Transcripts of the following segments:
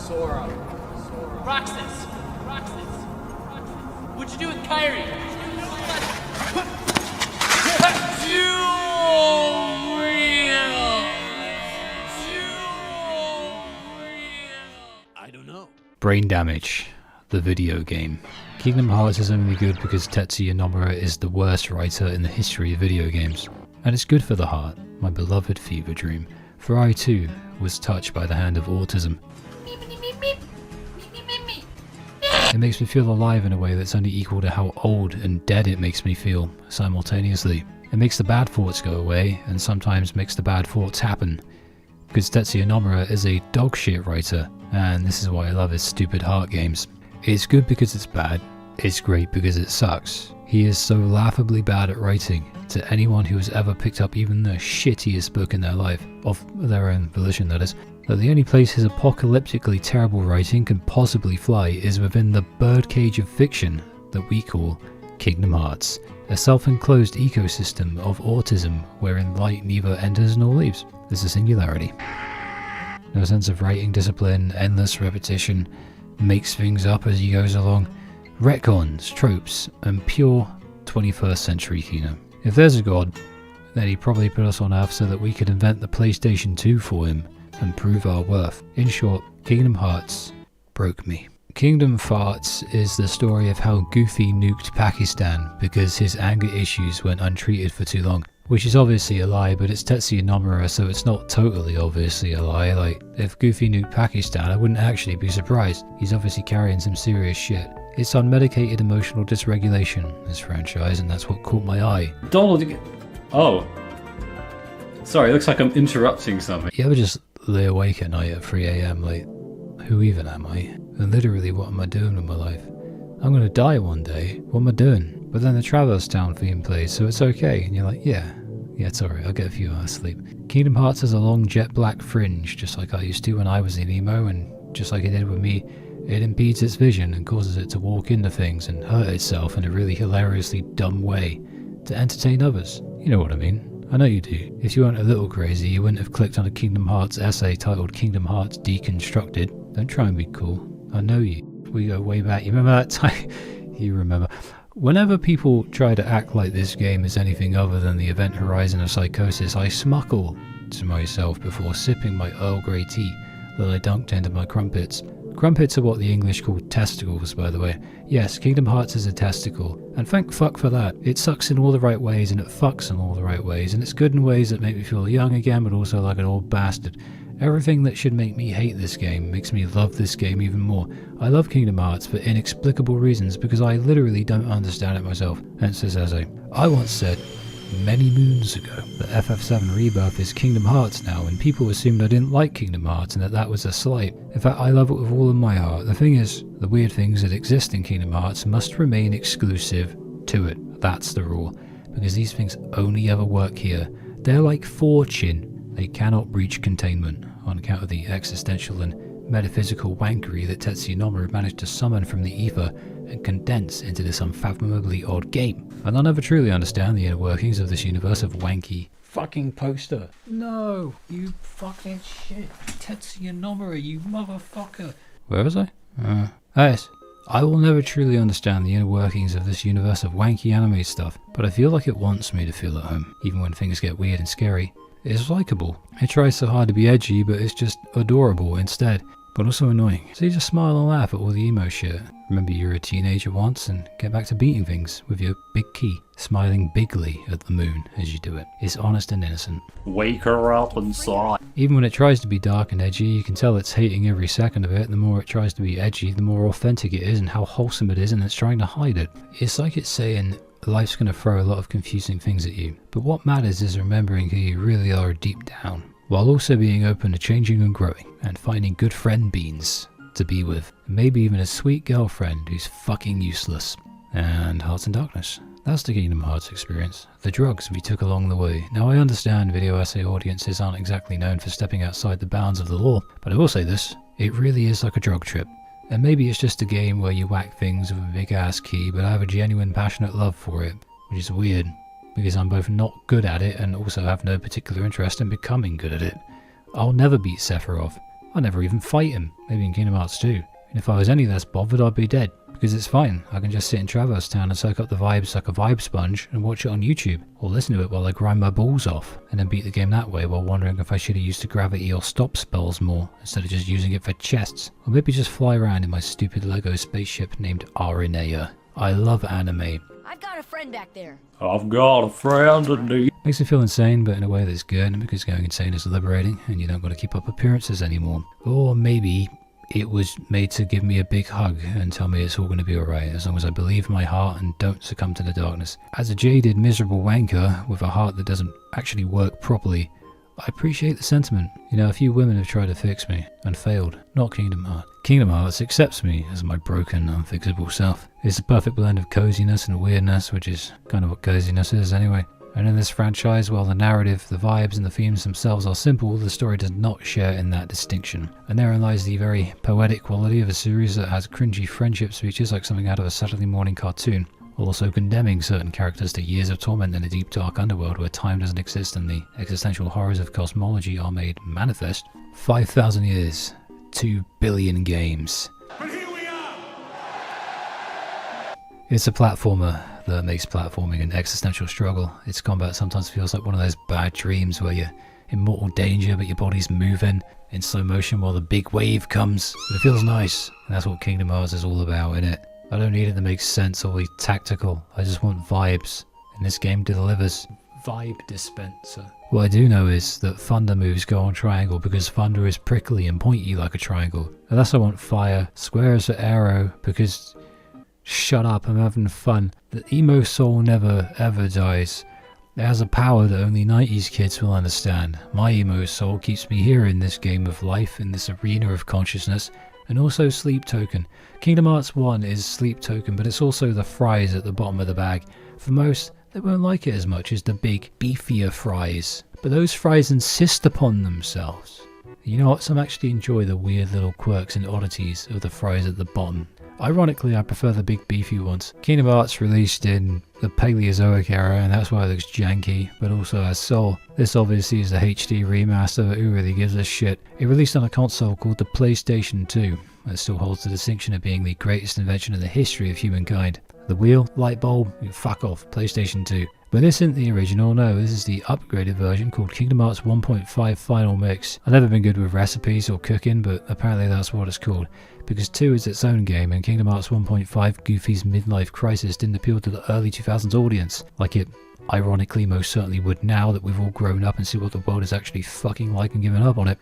Sora. Roxas! What'd you do with Kairi? I don't know. Brain Damage, the video game. Kingdom Hearts is only good because Tetsuya Nomura is the worst writer in the history of video games. And it's good for the heart, my beloved fever dream, for I too was touched by the hand of autism. It makes me feel alive in a way that's only equal to how old and dead it makes me feel simultaneously. It makes the bad thoughts go away and sometimes makes the bad thoughts happen. Because Tetsuya Nomura is a dogshit writer, and this is why I love his stupid heart games. It's good because it's bad, it's great because it sucks. He is so laughably bad at writing, to anyone who has ever picked up even the shittiest book in their life, of their own volition that is, that the only place his apocalyptically terrible writing can possibly fly is within the birdcage of fiction that we call Kingdom Hearts, a self-enclosed ecosystem of autism wherein light neither enters nor leaves. There's a singularity. No sense of writing discipline, endless repetition, makes things up as he goes along, retcons, tropes, and pure 21st century humor. If there's a god, then he probably put us on Earth so that we could invent the PlayStation 2 for him and prove our worth. In short, Kingdom Hearts broke me. Kingdom Farts is the story of how Goofy nuked Pakistan because his anger issues went untreated for too long. Which is obviously a lie, but it's Tetsuya Nomura, so it's not totally obviously a lie. Like, if Goofy nuked Pakistan, I wouldn't actually be surprised. He's obviously carrying some serious shit. It's unmedicated emotional dysregulation, this franchise, and that's what caught my eye. Donald, oh. Sorry, it looks like I'm interrupting something. You ever just lay awake at night at 3 AM like, who even am I? And literally, what am I doing with my life? I'm gonna die one day, what am I doing? But then the Traverse Town theme plays, so it's okay. And you're like, yeah, it's alright, I'll get a few hours sleep. Kingdom Hearts has a long jet black fringe, just like I used to when I was in emo, and just like it did with me, it impedes its vision and causes it to walk into things and hurt itself in a really hilariously dumb way to entertain others. You know what I mean? I know you do. If you weren't a little crazy, you wouldn't have clicked on a Kingdom Hearts essay titled Kingdom Hearts Deconstructed. Don't try and be cool. I know you. We go way back. You remember that time? You remember. Whenever people try to act like this game is anything other than the event horizon of Psychosis, I smuckle to myself before sipping my Earl Grey tea that I dunked into my crumpets. Crumpets are what the English call testicles, by the way. Yes, Kingdom Hearts is a testicle, and thank fuck for that. It sucks in all the right ways, and it fucks in all the right ways, and it's good in ways that make me feel young again, but also like an old bastard. Everything that should make me hate this game makes me love this game even more. I love Kingdom Hearts for inexplicable reasons because I literally don't understand it myself. Hence this essay. I once said, many moons ago, that FF7 Rebirth is Kingdom Hearts now, and people assumed I didn't like Kingdom Hearts and that was a slight. In fact, I love it with all of my heart. The thing is, the weird things that exist in Kingdom Hearts must remain exclusive to it. That's the rule. Because these things only ever work here. They're like fortune. They cannot breach containment on account of the existential and metaphysical wankery that Tetsuya Nomura managed to summon from the ether and condense into this unfathomably odd game. And I'll never truly understand the inner workings of this universe of wanky fucking poster. No, you fucking shit. Tetsuya Nomura, you motherfucker. Where was I? Yes. I will never truly understand the inner workings of this universe of wanky anime stuff, but I feel like it wants me to feel at home, even when things get weird and scary. It's likeable. It tries so hard to be edgy, but it's just adorable instead, but also annoying. So you just smile and laugh at all the emo shit. Remember you were a teenager once and get back to beating things with your big key, smiling bigly at the moon as you do it. It's honest and innocent. Wake her up inside. Even when it tries to be dark and edgy, you can tell it's hating every second of it. The more it tries to be edgy, the more authentic it is and how wholesome it is, and it's trying to hide it. It's like it's saying, life's going to throw a lot of confusing things at you, but what matters is remembering who you really are deep down, while also being open to changing and growing, and finding good friend beans to be with, maybe even a sweet girlfriend who's fucking useless. And Hearts in Darkness. That's the Kingdom Hearts experience. The drugs we took along the way. Now I understand video essay audiences aren't exactly known for stepping outside the bounds of the law, but I will say this, it really is like a drug trip. And maybe it's just a game where you whack things with a big ass key, but I have a genuine passionate love for it, which is weird, because I'm both not good at it and also have no particular interest in becoming good at it. I'll never beat Sephiroth. I never even fight him. Maybe in Kingdom Hearts 2. And if I was any less bothered, I'd be dead. Because it's fine. I can just sit in Traverse Town and soak up the vibes like a vibe sponge and watch it on YouTube. Or listen to it while I grind my balls off. And then beat the game that way while wondering if I should have used the gravity or stop spells more instead of just using it for chests. Or maybe just fly around in my stupid Lego spaceship named Aranea. I love anime. I've got a friend back there. I've got a friend in the... Makes me feel insane, but in a way that's good, because going insane is liberating, and you don't got to keep up appearances anymore. Or maybe it was made to give me a big hug and tell me it's all going to be alright, as long as I believe in my heart and don't succumb to the darkness. As a jaded, miserable wanker with a heart that doesn't actually work properly, I appreciate the sentiment. You know, a few women have tried to fix me, and failed. Not Kingdom Hearts. Kingdom Hearts accepts me as my broken, unfixable self. It's a perfect blend of coziness and weirdness, which is kind of what coziness is anyway. And in this franchise, while the narrative, the vibes and the themes themselves are simple, the story does not share in that distinction. And therein lies the very poetic quality of a series that has cringy friendship speeches like something out of a Saturday morning cartoon, while also condemning certain characters to years of torment in a deep dark underworld where time doesn't exist and the existential horrors of cosmology are made manifest. 5,000 years, 2 billion games. But here we are! It's a platformer that makes platforming an existential struggle. Its combat sometimes feels like one of those bad dreams where you're in mortal danger but your body's moving in slow motion while the big wave comes. But it feels nice, and that's what Kingdom Hearts is all about, innit? I don't need it to make sense or be tactical, I just want vibes, and this game delivers. Vibe dispenser. What I do know is that thunder moves go on triangle because thunder is prickly and pointy like a triangle. And thus I want fire. Square is for arrow because... Shut up, I'm having fun. The emo soul never ever dies. It has a power that only 90s kids will understand. My emo soul keeps me here in this game of life, in this arena of consciousness, and also Sleep Token. Kingdom Hearts 1 is Sleep Token, but it's also the fries at the bottom of the bag. For most, they won't like it as much as the big, beefier fries. But those fries insist upon themselves. You know what, some actually enjoy the weird little quirks and oddities of the fries at the bottom. Ironically, I prefer the big beefy ones. Kingdom Hearts released in the Paleozoic era, and that's why it looks janky, but also has soul. This obviously is a HD remaster, but who really gives a shit? It released on a console called the PlayStation 2. It still holds the distinction of being the greatest invention in the history of humankind. The wheel, light bulb, fuck off, PlayStation 2. But this isn't the original, no, this is the upgraded version called Kingdom Hearts 1.5 Final Mix. I've never been good with recipes or cooking, but apparently that's what it's called. Because 2 is its own game, and Kingdom Hearts 1.5 Goofy's midlife crisis didn't appeal to the early 2000s audience, like it ironically most certainly would now that we've all grown up and see what the world is actually fucking like and given up on it.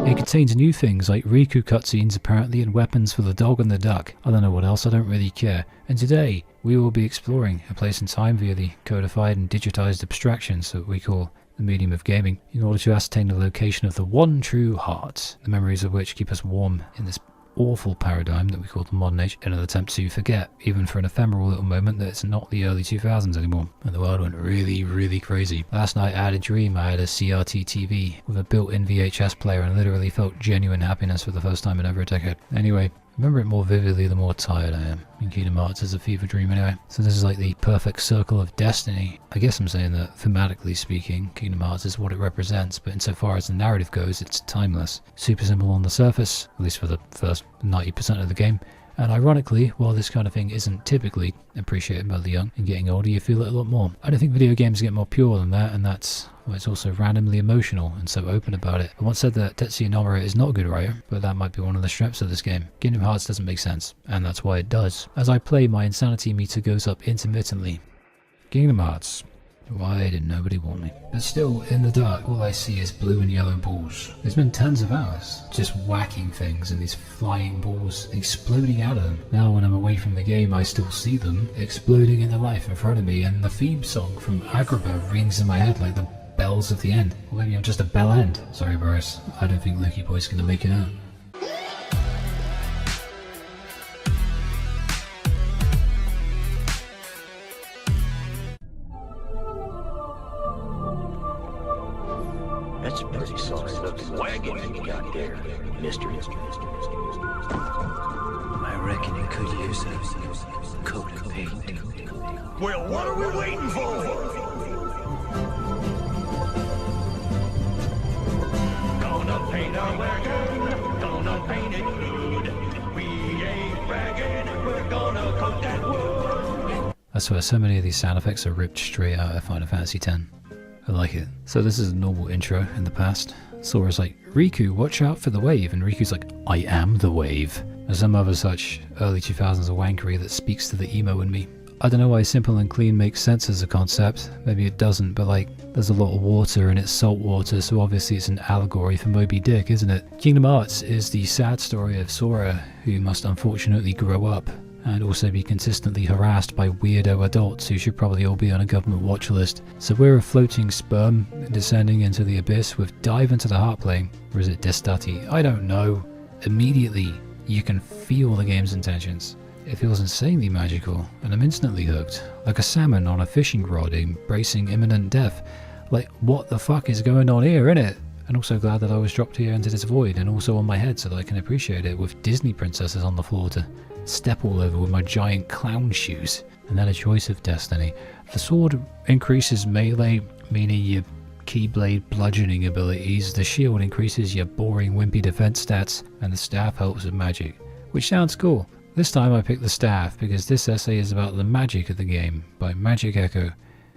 It contains new things like Riku cutscenes apparently and weapons for the dog and the duck. I don't know what else, I don't really care. And today, we will be exploring a place in time via the codified and digitized abstractions that we call the medium of gaming, in order to ascertain the location of the one true heart, the memories of which keep us warm in this awful paradigm that we call the modern age, in an attempt to forget, even for an ephemeral little moment, that it's not the early 2000s anymore, and the world went really, really crazy. Last night I had a dream. I had a CRT TV with a built-in VHS player and literally felt genuine happiness for the first time in over a decade. Anyway, remember it more vividly the more tired I am. In Kingdom Hearts is a fever dream anyway. So this is like the perfect circle of destiny. I guess I'm saying that thematically speaking, Kingdom Hearts is what it represents, but insofar as the narrative goes, it's timeless. Super simple on the surface, at least for the first 90% of the game. And ironically, while this kind of thing isn't typically appreciated by the young, in getting older you feel it a lot more. I don't think video games get more pure than that, and that's why it's also randomly emotional and so open about it. I once said that Tetsuya Nomura is not a good writer, but that might be one of the strengths of this game. Kingdom Hearts doesn't make sense, and that's why it does. As I play, my insanity meter goes up intermittently. Kingdom Hearts. Why did nobody want me? But still, in the dark, all I see is blue and yellow balls. It's been tens of hours, just whacking things and these flying balls exploding out of them. Now when I'm away from the game, I still see them exploding into life in front of me, and the theme song from Agrabah rings in my head like the bells of the end. Or maybe I'm just a bell end. Sorry Boris, I don't think Lucky Boy's gonna make it out. That's a pretty saucy looking wagon you got there, mister. I reckon it could use a coat of paint. Well, what are we waiting for? Gonna paint our wagon, gonna paint it good. We ain't bragging, we're gonna coat that wood. I swear so many of these sound effects are ripped straight out of Final Fantasy X. I like it. So this is a normal intro in the past. Sora's like, Riku, watch out for the wave. And Riku's like, I am the wave. And some other such early 2000s wankery that speaks to the emo in me. I don't know why simple and clean makes sense as a concept. Maybe it doesn't, but like, there's a lot of water and it's salt water, so obviously it's an allegory for Moby Dick, isn't it? Kingdom Hearts is the sad story of Sora, who must unfortunately grow up and also be consistently harassed by weirdo adults who should probably all be on a government watch list. So we're a floating sperm descending into the abyss with Dive into the Heart playing, or is it Destati? I don't know. Immediately, you can feel the game's intentions. It feels insanely magical, and I'm instantly hooked, like a salmon on a fishing rod embracing imminent death. Like, what the fuck is going on here, innit? And also glad that I was dropped here into this void and also on my head so that I can appreciate it with Disney princesses on the floor to step all over with my giant clown shoes. And then a choice of destiny. The sword increases melee, meaning your Keyblade bludgeoning abilities. The shield increases your boring wimpy defense stats, and the staff helps with magic, which sounds cool. This time I picked the staff because this essay is about the magic of the game by Magic Echo,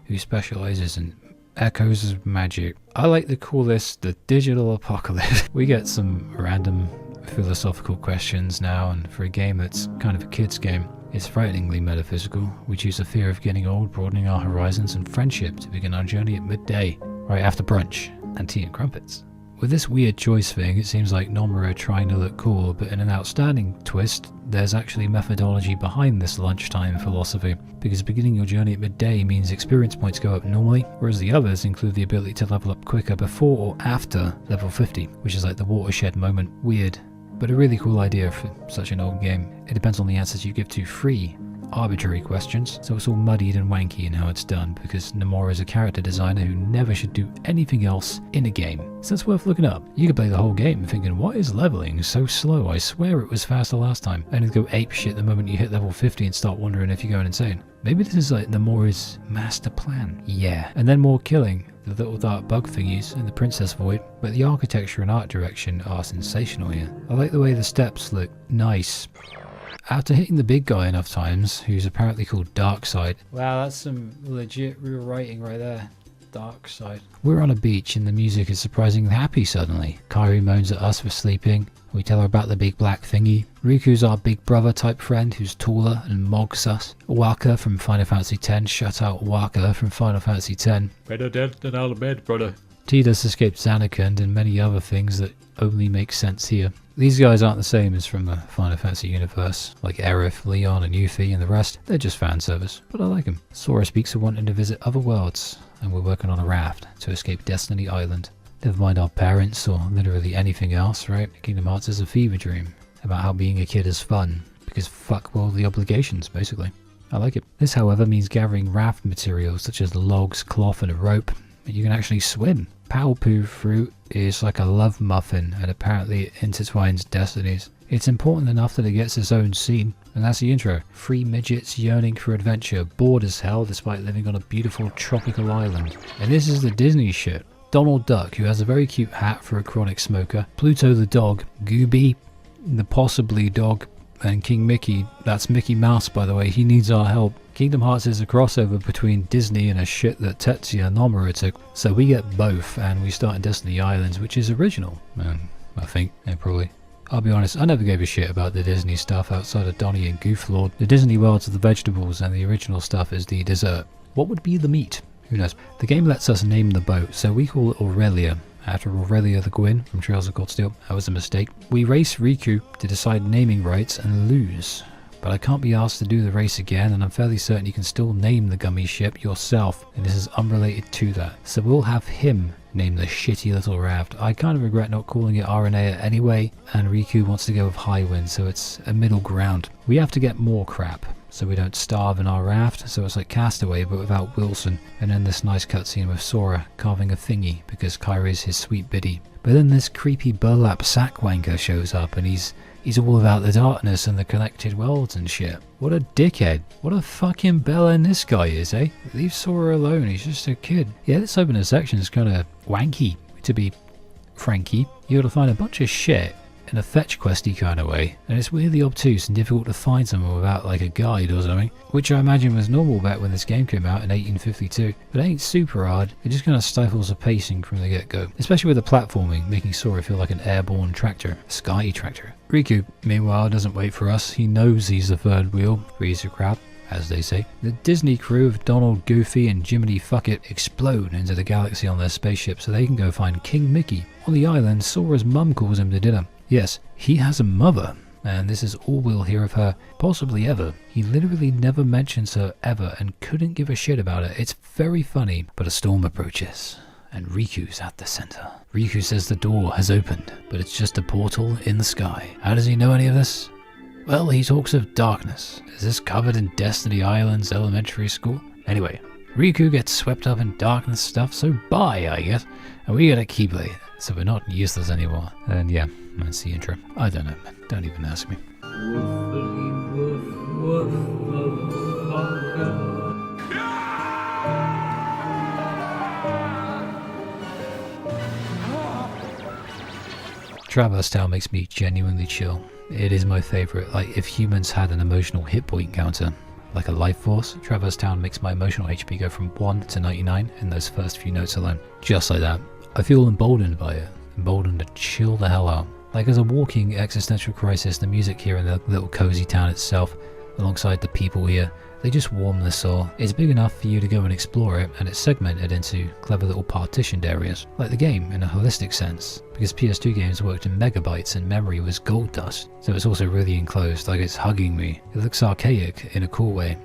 who specializes in echoes of magic. I like to call this the digital apocalypse. We get some random philosophical questions now, and for a game that's kind of a kid's game, it's frighteningly metaphysical. We choose a fear of getting old, broadening our horizons, and friendship to begin our journey at midday, right after brunch, and tea and crumpets. With this weird choice thing, it seems like Nomura trying to look cool, but in an outstanding twist, there's actually methodology behind this lunchtime philosophy, because beginning your journey at midday means experience points go up normally, whereas the others include the ability to level up quicker before or after level 50, which is like the watershed moment. Weird, but a really cool idea for such an old game. It depends on the answers you give to free, arbitrary questions, so it's all muddied and wanky in how it's done, because Nomura is a character designer who never should do anything else in a game. So it's worth looking up. You could play the whole game thinking, why is leveling so slow? I swear it was faster last time. And it'd go ape shit the moment you hit level 50 and start wondering if you're going insane. Maybe this is like Nomura's master plan. Yeah. And then more killing, the little dark bug thingies and the princess void, but the architecture and art direction are sensational here. I like the way the steps look nice. After hitting the big guy enough times, who's apparently called Darkside. Wow, that's some legit real writing right there. Darkside. We're on a beach and the music is surprisingly happy suddenly. Kairi moans at us for sleeping. We tell her about the big black thingy. Riku's our big brother type friend who's taller and mogs us. Waka from Final Fantasy X. Shut out Waka from Final Fantasy X. Better dead than out of bed, brother. Tidus escaped Zanarkand and many other things that only make sense here. These guys aren't the same as from the Final Fantasy universe, like Aerith, Leon and Yuffie and the rest. They're just fan service, but I like them. Sora speaks of wanting to visit other worlds, and we're working on a raft to escape Destiny Island. Never mind our parents or literally anything else, right? Kingdom Hearts is a fever dream about how being a kid is fun, because fuck worldly obligations, basically. I like it. This, however, means gathering raft materials such as logs, cloth and a rope, and you can actually swim. Pooh fruit is like a love muffin, and apparently it intertwines destinies. It's important enough that it gets its own scene, and that's the intro. 3 midgets yearning for adventure, bored as hell despite living on a beautiful tropical island. And this is the Disney shit. Donald Duck, who has a very cute hat for a chronic smoker, Pluto the dog, Gooby, the possibly dog, and King Mickey, that's Mickey Mouse by the way, he needs our help. Kingdom Hearts is a crossover between Disney and a shit that Tetsuya Nomura took, so we get both, and we start in Destiny Islands, which is original, I think, probably. I'll be honest, I never gave a shit about the Disney stuff outside of Donnie and Gooflord. The Disney worlds are the vegetables, and the original stuff is the dessert. What would be the meat? Who knows? The game lets us name the boat, so we call it Aurelia, after Aurelia the Gwyn from Trails of Cold Steel. That was a mistake. We race Riku to decide naming rights and lose. But I can't be asked to do the race again, and I'm fairly certain you can still name the gummy ship yourself, and this is unrelated to that. So we'll have him name the shitty little raft. I kind of regret not calling it Aranea anyway, and Riku wants to go with Highwind, so it's a middle ground. We have to get more crap, so we don't starve in our raft, so it's like Castaway but without Wilson, and then this nice cutscene with Sora carving a thingy because Kairi's his sweet biddy. But then this creepy burlap sack wanker shows up and he's He's all about the darkness and the connected worlds and shit. What a dickhead. What a fucking bellend this guy is, eh? Leave Sora alone, he's just a kid. Yeah, this opening section is kind of wanky, to be franky. You gotta find a bunch of shit in a fetch questy kind of way, and it's weirdly obtuse and difficult to find someone without like a guide or something, which I imagine was normal back when this game came out in 1852, but it ain't super hard. It just kind of stifles the pacing from the get-go, especially with the platforming, making Sora feel like an airborne tractor, a sky tractor. Riku, meanwhile, doesn't wait for us. He knows he's the third wheel, freeze the crowd, as they say. The Disney crew of Donald, Goofy and Jiminy Fucket explode into the galaxy on their spaceship so they can go find King Mickey. On the island, Sora's mum calls him to dinner. Yes, he has a mother, and this is all we'll hear of her, possibly ever. He literally never mentions her ever and couldn't give a shit about it. It's very funny, but a storm approaches, and Riku's at the center. Riku says the door has opened, but it's just a portal in the sky. How does he know any of this? Well, he talks of darkness. Is this covered in Destiny Island's elementary school? Anyway, Riku gets swept up in darkness stuff, so bye, I guess. And we get a Keyblade, so we're not useless anymore. And yeah, that's the intro. I don't know, man. Don't even ask me. Traverse Town makes me genuinely chill. It is my favourite. Like, if humans had an emotional hit point counter, like a life force, Traverse Town makes my emotional HP go from 1 to 99 in those first few notes alone. Just like that. I feel emboldened by it. Emboldened to chill the hell out. Like, as a walking existential crisis, the music here in the little cozy town itself, alongside the people here, they just warm the soul. It's big enough for you to go and explore it, and it's segmented into clever little partitioned areas, like the game in a holistic sense, because PS2 games worked in megabytes and memory was gold dust, so it's also really enclosed, like it's hugging me. It looks archaic in a cool way.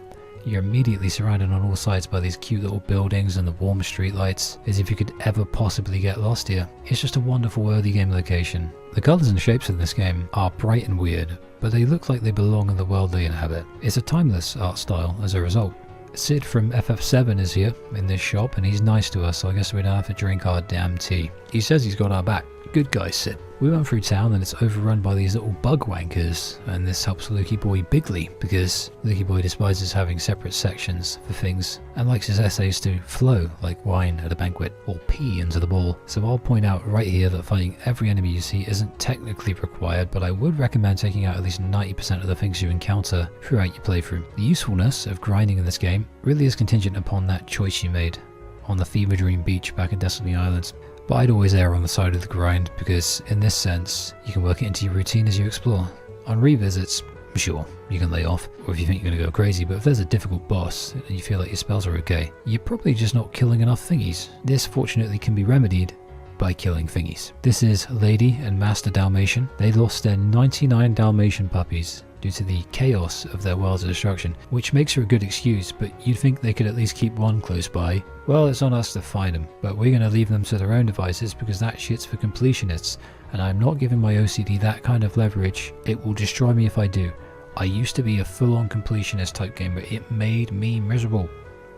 You're immediately surrounded on all sides by these cute little buildings and the warm streetlights, as if you could ever possibly get lost here. It's just a wonderful early game location. The colours and shapes in this game are bright and weird, but they look like they belong in the world they inhabit. It's a timeless art style as a result. Sid from FF7 is here in this shop, and he's nice to us, so I guess we don't have to drink our damn tea. He says he's got our back. Good guy, Sid. We went through town and it's overrun by these little bug wankers, and this helps Lukey Boy bigly, because Lukey Boy despises having separate sections for things and likes his essays to flow like wine at a banquet, or pee into the bowl. So I'll point out right here that fighting every enemy you see isn't technically required, but I would recommend taking out at least 90% of the things you encounter throughout your playthrough. The usefulness of grinding in this game really is contingent upon that choice you made on the Fever Dream beach back in Destiny Islands. But I'd always err on the side of the grind, because in this sense, you can work it into your routine as you explore. On revisits, sure, you can lay off, or if you think you're going to go crazy, but if there's a difficult boss and you feel like your spells are okay, you're probably just not killing enough thingies. This fortunately can be remedied by killing thingies. This is Lady and Master Dalmatian. They lost their 99 Dalmatian puppies due to the chaos of their world's destruction, which makes for a good excuse, but you'd think they could at least keep one close by. Well, it's on us to find them, but we're going to leave them to their own devices because that shit's for completionists, and I'm not giving my OCD that kind of leverage. It will destroy me if I do. I used to be a full-on completionist type gamer. It made me miserable.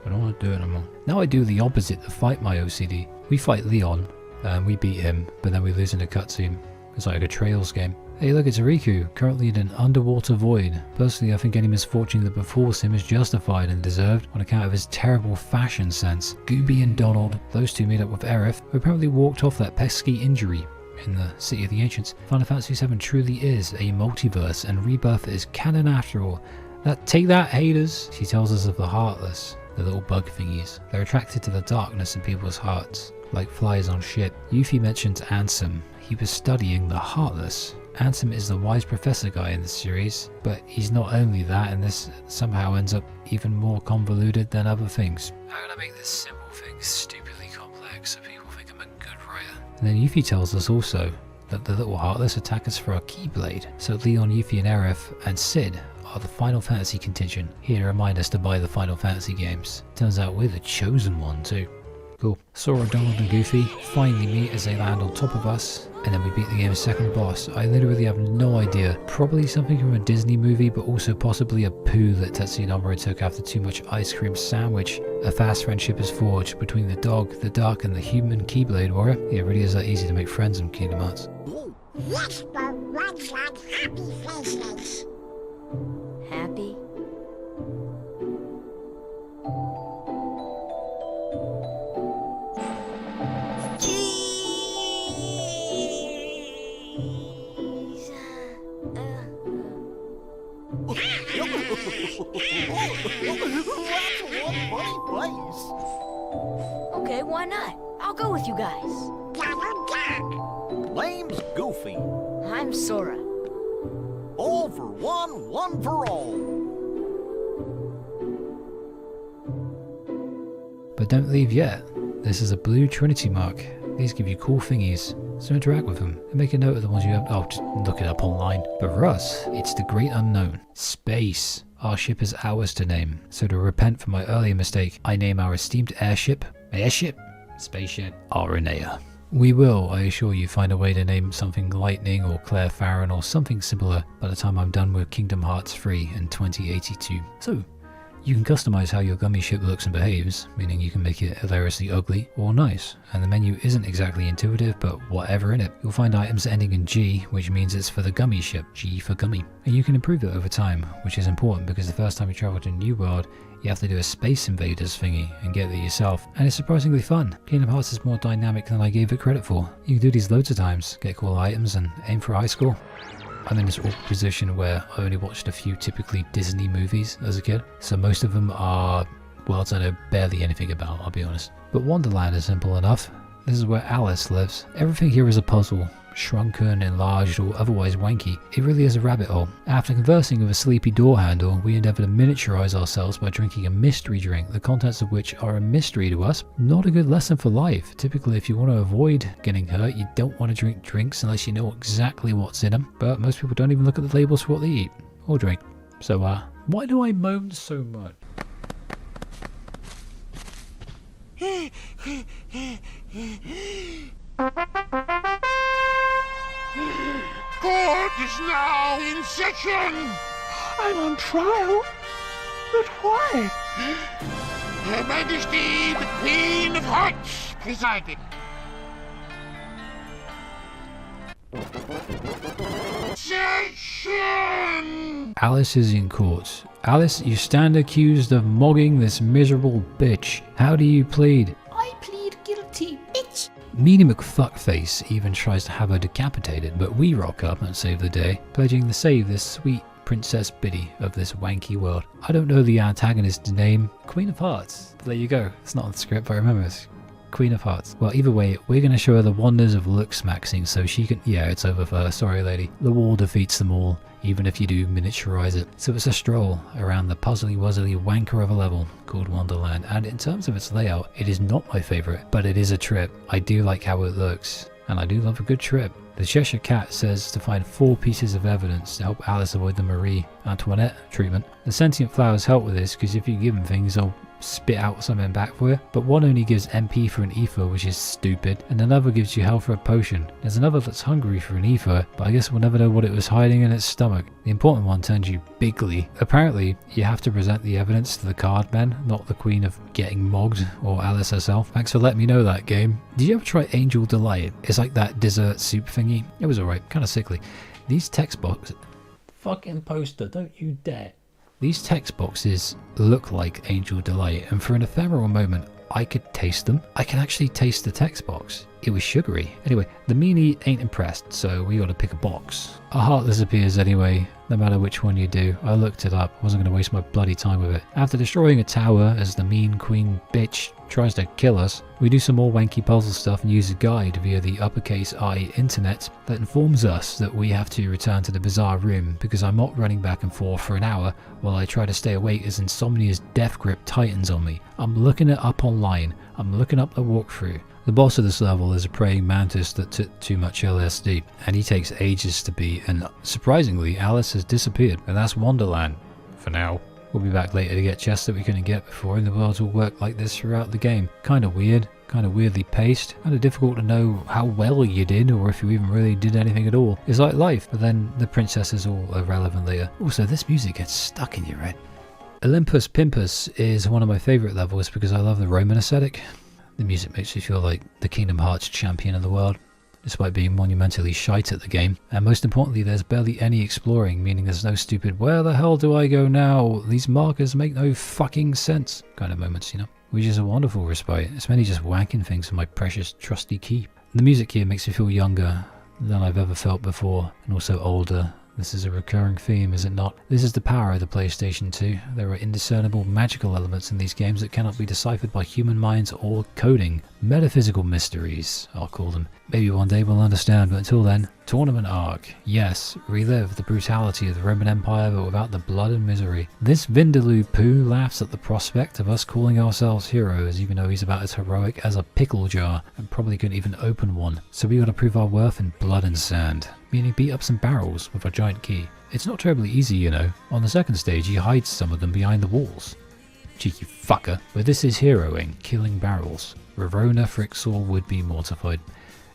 I don't want to do it anymore. Now I do the opposite to fight my OCD. We fight Leon, and we beat him, but then we lose in a cutscene. It's like a Trails game. Hey look, it's Riku, currently in an underwater void. Personally, I think any misfortune that befalls him is justified and deserved on account of his terrible fashion sense. Gooby and Donald, those two meet up with Aerith, who apparently walked off that pesky injury in the City of the Ancients. Final Fantasy VII truly is a multiverse, and Rebirth is canon after all. Take that, haters! She tells us of the Heartless, the little bug thingies. They're attracted to the darkness in people's hearts, like flies on shit. Yuffie mentions Ansem. He was studying the Heartless. Ansem is the wise professor guy in the series, but he's not only that, and this somehow ends up even more convoluted than other things. How can I make this simple thing stupidly complex so people think I'm a good writer? And then Yuffie tells us also that the little Heartless attack us for our Keyblade, so Leon, Yuffie and Aerith and Sid are the Final Fantasy contingent, here to remind us to buy the Final Fantasy games. Turns out we're the chosen one too. Cool. Sora, Donald and Goofy finally meet as they land on top of us, and then we beat the game's second boss. I literally have no idea. Probably something from a Disney movie, but also possibly a Pooh that Tetsuya Nomura took after too much ice cream sandwich. A fast friendship is forged between the dog, the duck and the human Keyblade warrior. Yeah, it really is that easy to make friends in Kingdom Hearts. Whisper runs on happy faces. Happy? Cheese. Okay, why not? I'll go with you guys. Name's Goofy. I'm Sora. All for one, one for all. But don't leave yet. This is a blue Trinity mark. These give you cool thingies, so interact with them and make a note of the ones you have. Oh, just look it up online. But for us, it's the great unknown. Space. Our ship is ours to name, so to repent for my earlier mistake, I name our esteemed spaceship, Aranea. We will, I assure you, find a way to name something Lightning or Claire Farron or something similar by the time I'm done with Kingdom Hearts 3 in 2082. So, you can customize how your gummy ship looks and behaves, meaning you can make it hilariously ugly or nice, and the menu isn't exactly intuitive, but whatever in it. You'll find items ending in G, which means it's for the gummy ship, G for gummy. And you can improve it over time, which is important because the first time you travel to a new world, you have to do a Space Invaders thingy and get it yourself, and it's surprisingly fun. Kingdom Hearts is more dynamic than I gave it credit for. You can do these loads of times, get cool items and aim for a high score. I'm in this awkward position where I only watched a few typically Disney movies as a kid, so most of them are worlds I know barely anything about, I'll be honest. But Wonderland is simple enough. This is where Alice lives. Everything here is a puzzle, shrunken, enlarged, or otherwise wanky. It really is a rabbit hole. After conversing with a sleepy door handle, we endeavour to miniaturize ourselves by drinking a mystery drink, the contents of which are a mystery to us. Not a good lesson for life. Typically, if you want to avoid getting hurt, you don't want to drink drinks unless you know exactly what's in them. But most people don't even look at the labels for what they eat or drink. So, why do I moan so much? Court is now in session. I'm on trial, but why? Her Majesty the Queen of Hearts presiding. Session! Alice is in court. Alice, you stand accused of mogging this miserable bitch. How do you plead? I plead guilty, bitch. Meanie McFuckface even tries to have her decapitated, but we rock up and save the day, pledging to save this sweet Princess Biddy of this wanky world. I don't know the antagonist's name. Queen of Hearts. There you go. It's not on the script, but I remember it's Queen of Hearts. Well, either way, we're going to show her the wonders of LooksMaxxing so she can... Yeah, it's over for her. Sorry, lady. The wall defeats them all, even if you do miniaturize it. So it's a stroll around the puzzly-wuzzly wanker of a level called Wonderland, and in terms of its layout, it is not my favourite, but it is a trip. I do like how it looks, and I do love a good trip. The Cheshire Cat says to find 4 pieces of evidence to help Alice avoid the Marie Antoinette treatment. The sentient flowers help with this because if you give them things, they'll spit out something back for you, but one only gives MP for an ether, which is stupid, and another gives you health for a potion. There's another that's hungry for an ether, but I guess we'll never know what it was hiding in its stomach. The important one turns you bigly. Apparently, you have to present the evidence to the card men, not the Queen of Getting Mogged or Alice herself. Thanks for letting me know that, game. Did you ever try Angel Delight? It's like that dessert soup thingy. It was alright, kind of sickly. These text boxes... Fucking poster, don't you dare. These text boxes look like Angel Delight, and for an ephemeral moment, I could taste them. I can actually taste the text box. It was sugary. Anyway, the meanie ain't impressed, so we gotta pick a box. A heart disappears anyway, no matter which one you do. I looked it up, wasn't gonna waste my bloody time with it. After destroying a tower as the mean queen bitch tries to kill us, we do some more wanky puzzle stuff and use a guide via the uppercase I internet that informs us that we have to return to the bizarre room because I'm not running back and forth for an hour while I try to stay awake as insomnia's death grip tightens on me. I'm looking it up online. I'm looking up the walkthrough. The boss of this level is a praying mantis that took too much LSD, and he takes ages to beat, and surprisingly, Alice has disappeared, and that's Wonderland. For now. We'll be back later to get chests that we couldn't get before, and the worlds will work like this throughout the game. Kinda weird, kinda weirdly paced, kinda difficult to know how well you did, or if you even really did anything at all. It's like life, but then the princess is all irrelevant later. Also, this music gets stuck in your head. Olympus Pimpus is one of my favourite levels because I love the Roman aesthetic. The music makes me feel like the Kingdom Hearts champion of the world. despite being monumentally shite at the game. And most importantly, there's barely any exploring, meaning there's no stupid "where the hell do I go now? These markers make no fucking sense" kind of moments, you know? Which is a wonderful respite. It's mainly just wanking things for my precious trusty key. The music here makes me feel younger than I've ever felt before, and also older. This is a recurring theme, is it not? This is the power of the PlayStation 2. There are indiscernible magical elements in these games that cannot be deciphered by human minds or coding. Metaphysical mysteries, I'll call them. Maybe one day we'll understand, but until then, Tournament Arc. Yes, relive the brutality of the Roman Empire, but without the blood and misery. This Vindaloo Pooh laughs at the prospect of us calling ourselves heroes, even though he's about as heroic as a pickle jar, and probably couldn't even open one. So we gotta prove our worth in blood and sand, meaning beat up some barrels with a giant key. It's not terribly easy, you know. On the second stage, he hides some of them behind the walls. Cheeky fucker. But this is heroing, killing barrels. Ravona Frixor would be mortified.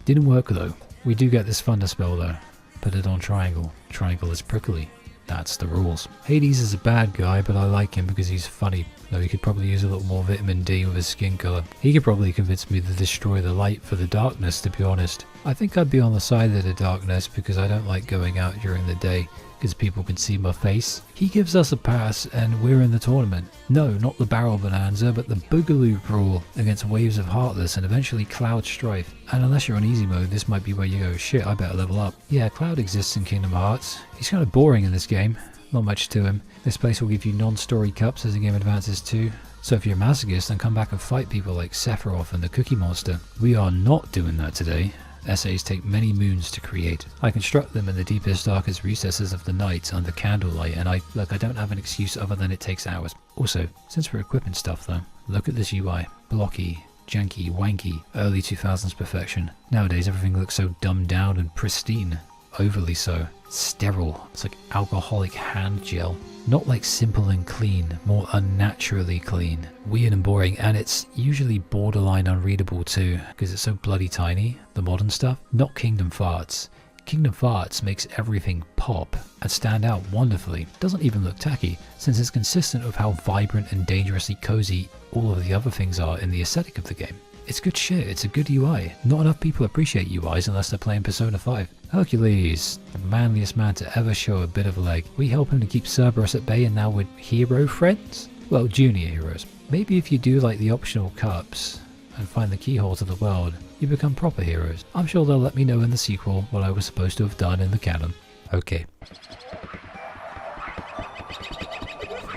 Didn't work though. We do get this thunder spell though. Put it on triangle. Triangle is prickly. That's the rules. Hades is a bad guy, but I like him because he's funny. Though he could probably use a little more vitamin D with his skin colour. He could probably convince me to destroy the light for the darkness, to be honest. I think I'd be on the side of the darkness because I don't like going out during the day, because people can see my face. He gives us a pass and we're in the tournament. No, not the Barrel Bonanza, but the Boogaloo Brawl against waves of Heartless and eventually Cloud Strife. And unless you're on easy mode, this might be where you go, shit, I better level up. Yeah, Cloud exists in Kingdom Hearts. He's kind of boring in this game. Not much to him. This place will give you non-story cups as the game advances too. So if you're a masochist, then come back and fight people like Sephiroth and the Cookie Monster. We are not doing that today. Essays take many moons to create. I construct them in the deepest, darkest recesses of the night under candlelight, and I don't have an excuse other than it takes hours. Also, since we're equipping stuff though, look at this UI. Blocky, janky, wanky, early 2000s perfection. Nowadays everything looks so dumbed down and pristine. Overly so. Sterile. It's like alcoholic hand gel. Not like simple and clean, more unnaturally clean. Weird and boring, and it's usually borderline unreadable too, because it's so bloody tiny, the modern stuff. Not Kingdom Farts. Kingdom Farts makes everything pop and stand out wonderfully. Doesn't even look tacky, since it's consistent with how vibrant and dangerously cozy all of the other things are in the aesthetic of the game. It's good shit, it's a good UI. Not enough people appreciate UIs unless they're playing Persona 5. Hercules, the manliest man to ever show a bit of a leg. We help him to keep Cerberus at bay and now we're hero friends? Well, junior heroes. Maybe if you do like the optional cups and find the keyhole to the world, you become proper heroes. I'm sure they'll let me know in the sequel what I was supposed to have done in the canon. Okay.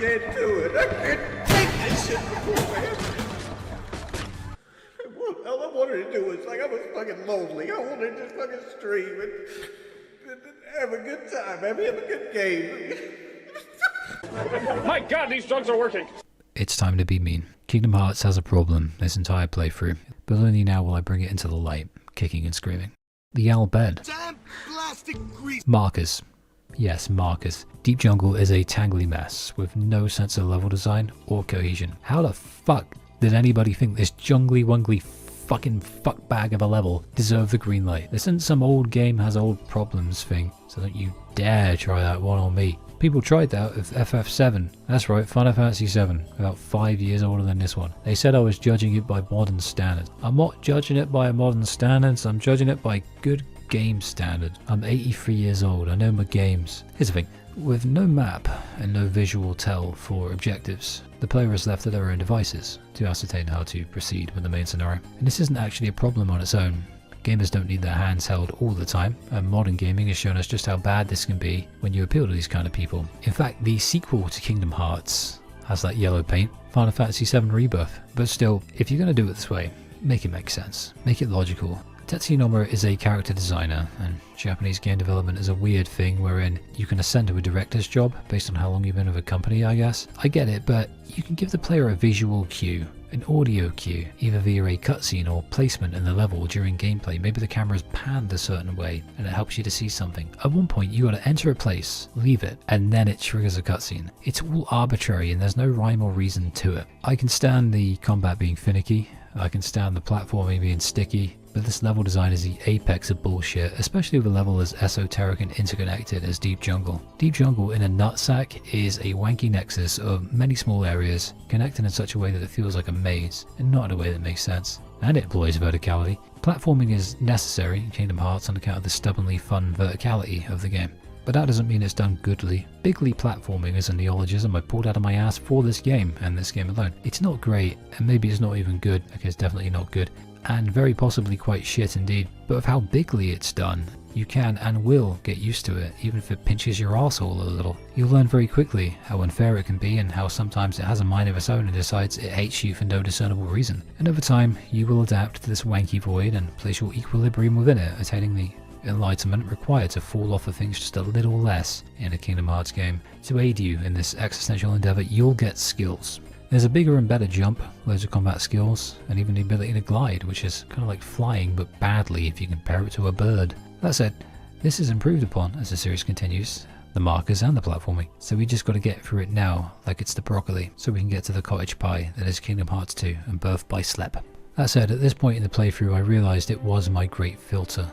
Can't do it. I can't take this shit before, man. All I wanted to do was, like, I was fucking lonely. I wanted to just fucking stream and have a good time, have a good game. My God, these drugs are working! It's time to be mean. Kingdom Hearts has a problem this entire playthrough, but only now will I bring it into the light, kicking and screaming. The Bhed. Damn plastic grease. Markers. Yes, markers. Deep Jungle is a tangly mess with no sense of level design or cohesion. How the fuck did anybody think this jungly-wungly fucking fuckbag of a level deserved the green light? This isn't some old game has old problems thing, so don't you dare try that one on me. People tried that with FF7. That's right, Final Fantasy 7, about 5 years older than this one. They said I was judging it by modern standards. I'm not judging it by modern standards, I'm judging it by good game standards. I'm 83 years old, I know my games. Here's the thing, with no map and no visual tell for objectives, the player is left to their own devices to ascertain how to proceed with the main scenario. And this isn't actually a problem on its own. Gamers don't need their hands held all the time, and modern gaming has shown us just how bad this can be when you appeal to these kind of people. In fact, the sequel to Kingdom Hearts has that yellow paint, Final Fantasy VII Rebirth. But still, if you're going to do it this way, make it make sense, make it logical. Tetsuya Nomura is a character designer, and Japanese game development is a weird thing wherein you can ascend to a director's job based on how long you've been with a company, I guess. I get it, but you can give the player a visual cue, an audio cue, either via a cutscene or placement in the level during gameplay. Maybe the camera is panned a certain way and it helps you to see something. At one point you gotta enter a place, leave it, and then it triggers a cutscene. It's all arbitrary and there's no rhyme or reason to it. I can stand the combat being finicky, I can stand the platforming being sticky, but this level design is the apex of bullshit, especially with a level as esoteric and interconnected as Deep Jungle. Deep Jungle in a nutsack is a wanky nexus of many small areas connected in such a way that it feels like a maze, and not in a way that makes sense. and it employs verticality. Platforming is necessary in Kingdom Hearts on account of the stubbornly fun verticality of the game. But that doesn't mean it's done goodly. Bigly platforming is a neologism I pulled out of my ass for this game, and this game alone. It's not great, and maybe it's not even good. Okay, it's definitely not good, and very possibly quite shit indeed. But with how bigly it's done, you can and will get used to it, even if it pinches your arsehole a little. You'll learn very quickly how unfair it can be, and how sometimes it has a mind of its own and decides it hates you for no discernible reason. And over time, you will adapt to this wanky void and place your equilibrium within it, attaining the enlightenment required to fall off of things just a little less in a Kingdom Hearts game. To aid you in this existential endeavour, you'll get skills. There's a bigger and better jump, loads of combat skills, and even the ability to glide, which is kind of like flying but badly if you compare it to a bird. That said, this is improved upon as the series continues, the markers and the platforming, so we just got to get through it now like it's the broccoli, so we can get to the cottage pie that is Kingdom Hearts 2 and Birth by Sleep. That said, at this point in the playthrough I realised it was my great filter,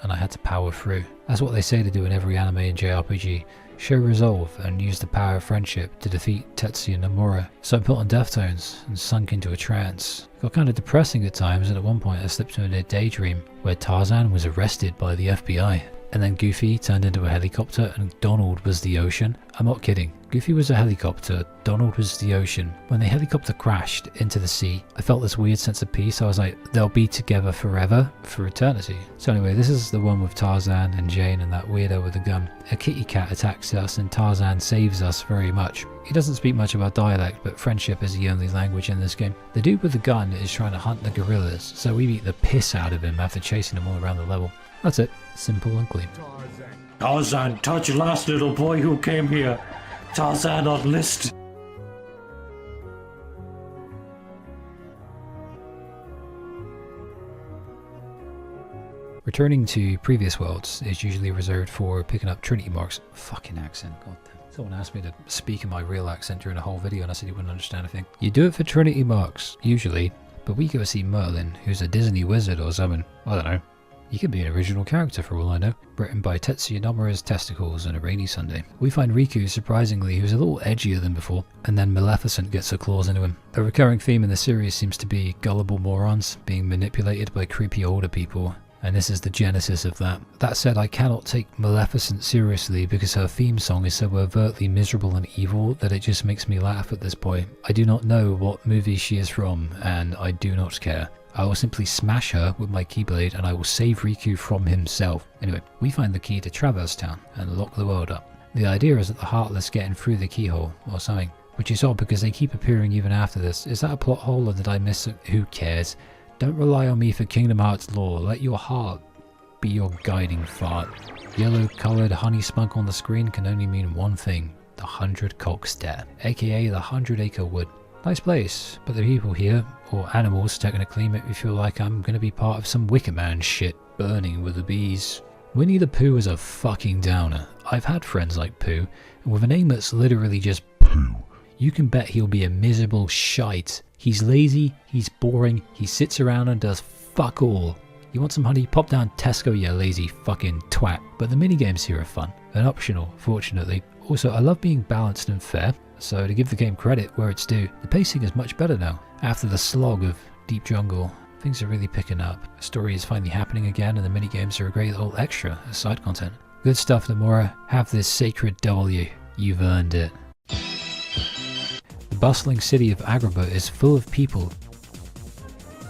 and I had to power through. That's what they say to do in every anime and JRPG. Show resolve and use the power of friendship to defeat Tetsuya Nomura. So I put on Deftones and sunk into a trance. It got kind of depressing at times, and at one point I slipped into a daydream where Tarzan was arrested by the FBI. And then Goofy turned into a helicopter and Donald was the ocean. I'm not kidding. Goofy was a helicopter, Donald was the ocean. When the helicopter crashed into the sea, I felt this weird sense of peace. I was like, they'll be together forever, for eternity. So anyway, this is the one with Tarzan and Jane and that weirdo with the gun. A kitty cat attacks us and Tarzan saves us very much. He doesn't speak much about dialect, but friendship is the only language in this game. The dude with the gun is trying to hunt the gorillas, so we beat the piss out of him after chasing him all around the level. That's it. Simple and clean. Tarzan, touch last little boy who came here. Tarzan on list. Returning to previous worlds is usually reserved for picking up Trinity marks. Fucking accent, goddamn. Someone asked me to speak in my real accent during a whole video and I said you wouldn't understand a thing. You do it for Trinity marks, usually, but we go see Merlin, who's a Disney wizard or something. I don't know. You could be an original character for all I know. Written by Tetsuya Nomura's testicles on a rainy Sunday. We find Riku, surprisingly, who's a little edgier than before, and then Maleficent gets her claws into him. A recurring theme in the series seems to be gullible morons being manipulated by creepy older people, and this is the genesis of that. That said, I cannot take Maleficent seriously because her theme song is so overtly miserable and evil that it just makes me laugh at this point. I do not know what movie she is from, and I do not care. I will simply smash her with my Keyblade and I will save Riku from himself. Anyway, we find the key to Traverse Town and lock the world up. The idea is that the Heartless get in through the keyhole or something, which is odd because they keep appearing even after this. Is that a plot hole or did I miss it? Who cares? Don't rely on me for Kingdom Hearts lore. Let your heart be your guiding fart. Yellow coloured honey smug on the screen can only mean one thing. The 100 Cock Stare, aka the 100 Acre Wood. Nice place, but the people here, or animals technically, make me feel like I'm gonna be part of some Wicker Man shit, burning with the bees. Winnie the Pooh is a fucking downer. I've had friends like Pooh, and with a name that's literally just Pooh, you can bet he'll be a miserable shite. He's lazy, he's boring, he sits around and does fuck all. You want some honey? Pop down Tesco, you lazy fucking twat. But the minigames here are fun, and optional, fortunately. Also, I love being balanced and fair. So to give the game credit where it's due, the pacing is much better now. After the slog of Deep Jungle, things are really picking up. The story is finally happening again and the minigames are a great little extra as side content. Good stuff, Nomura. Have this sacred W. You've earned it. The bustling city of Agrabah is full of people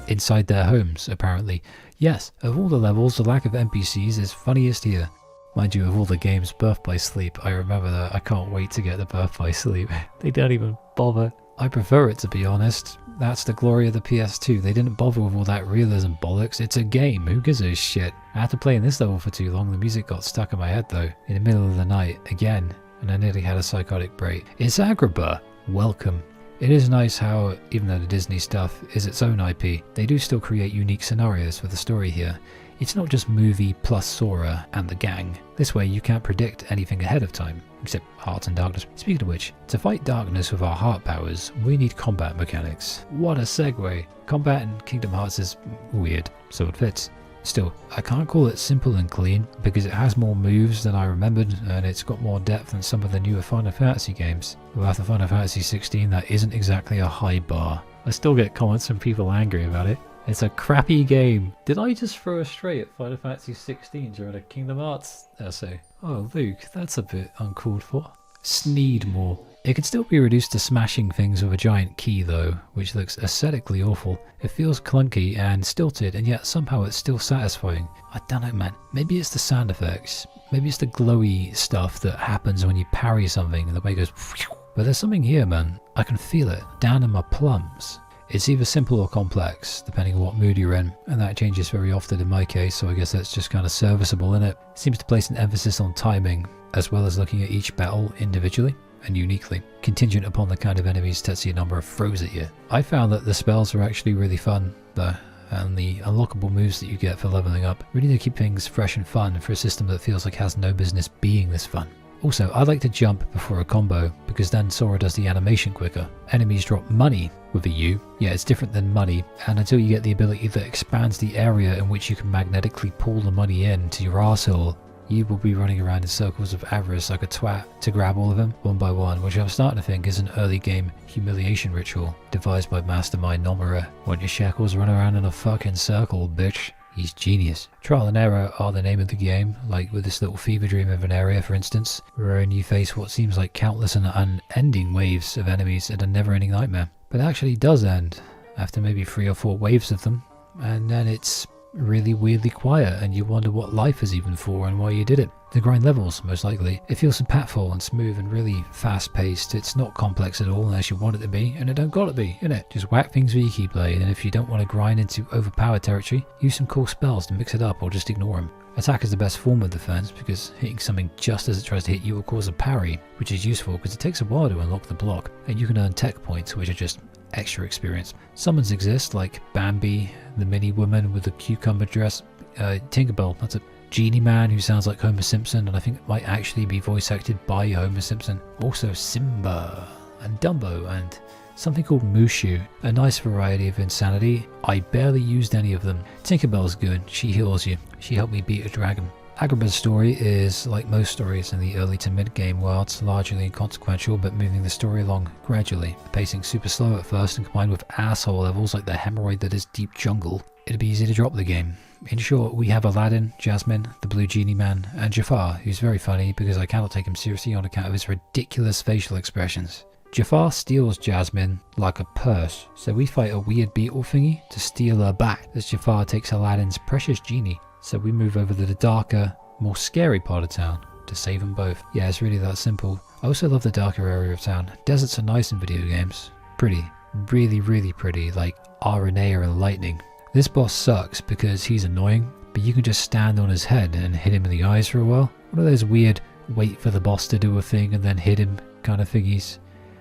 inside their homes, apparently. Yes, of all the levels, the lack of NPCs is funniest here. Mind you, of all the games, Birth by Sleep, I remember that. I can't wait to get the Birth by Sleep. They don't even bother. I prefer it, to be honest. That's the glory of the PS2. They didn't bother with all that realism bollocks. It's a game. Who gives a shit? After playing this level for too long, the music got stuck in my head though, in the middle of the night, again, and I nearly had a psychotic break. It's Agrabah. Welcome. It is nice how, even though the Disney stuff is its own IP, they do still create unique scenarios for the story here. It's not just movie plus Sora and the gang. This way you can't predict anything ahead of time, except Hearts and Darkness. Speaking of which, to fight darkness with our heart powers, we need combat mechanics. What a segue. Combat in Kingdom Hearts is weird, so it fits. Still, I can't call it simple and clean, because it has more moves than I remembered, and it's got more depth than some of the newer Final Fantasy games. With Final Fantasy 16, that isn't exactly a high bar. I still get comments from people angry about it. It's a crappy game. Did I just throw a straight at Final Fantasy 16 during a Kingdom Hearts essay? Oh, Luke, that's a bit uncalled for. Sneedmore. It can still be reduced to smashing things with a giant key though, which looks aesthetically awful. It feels clunky and stilted, and yet somehow it's still satisfying. I don't know, man. Maybe it's the sound effects. Maybe it's the glowy stuff that happens when you parry something and the way it goes phew. But there's something here, man. I can feel it down in my plums. It's either simple or complex, depending on what mood you're in, and that changes very often in my case, so I guess that's just kind of serviceable in it. It seems to place an emphasis on timing, as well as looking at each battle individually and uniquely, contingent upon the kind of enemies Tetsuya Nomura throws at you. I found that the spells are actually really fun, though, and the unlockable moves that you get for leveling up really do keep things fresh and fun for a system that feels like it has no business being this fun. Also, I like to jump before a combo, because then Sora does the animation quicker. Enemies drop money with a U. Yeah, it's different than money, and until you get the ability that expands the area in which you can magnetically pull the money in to your arsehole, you will be running around in circles of avarice like a twat to grab all of them one by one, which I'm starting to think is an early game humiliation ritual devised by Mastermind Nomura. Want your shackles, run around in a fucking circle, bitch. He's genius. Trial and error are the name of the game, like with this little fever dream of an area for instance, wherein you face what seems like countless and unending waves of enemies in a never-ending nightmare. But it actually does end, after maybe 3 or 4 waves of them, and then it's really weirdly quiet and you wonder what life is even for and why you did it. The grind levels, most likely. It feels impactful and smooth and really fast paced. It's not complex at all unless you want it to be, and it don't gotta be, innit? Just whack things with your Keyblade, and if you don't want to grind into overpowered territory, use some cool spells to mix it up or just ignore them. Attack is the best form of defense because hitting something just as it tries to hit you will cause a parry, which is useful because it takes a while to unlock the block, and you can earn tech points which are just extra experience. Summons exist like Bambi, the mini woman with the cucumber dress, Tinkerbell, that's a genie man who sounds like Homer Simpson and I think it might actually be voice acted by Homer Simpson. Also Simba and Dumbo and something called Mushu, a nice variety of insanity. I barely used any of them. Tinkerbell's good, she heals you. She helped me beat a dragon. Agrabah's story is, like most stories in the early to mid-game worlds, largely inconsequential but moving the story along gradually. The pacing super slow at first and combined with asshole levels like the hemorrhoid that is Deep Jungle, it'd be easy to drop the game. In short, we have Aladdin, Jasmine, the Blue Genie Man, and Jafar, who's very funny because I cannot take him seriously on account of his ridiculous facial expressions. Jafar steals Jasmine like a purse, so we fight a weird beetle thingy to steal her back as Jafar takes Aladdin's precious genie. So we move over to the darker, more scary part of town to save them both. Yeah, it's really that simple. I also love the darker area of town. Deserts are nice in video games. Pretty. Really, really pretty, like Aranea and lightning. This boss sucks because he's annoying, but you can just stand on his head and hit him in the eyes for a while. One of those weird wait for the boss to do a thing and then hit him kind of thingies.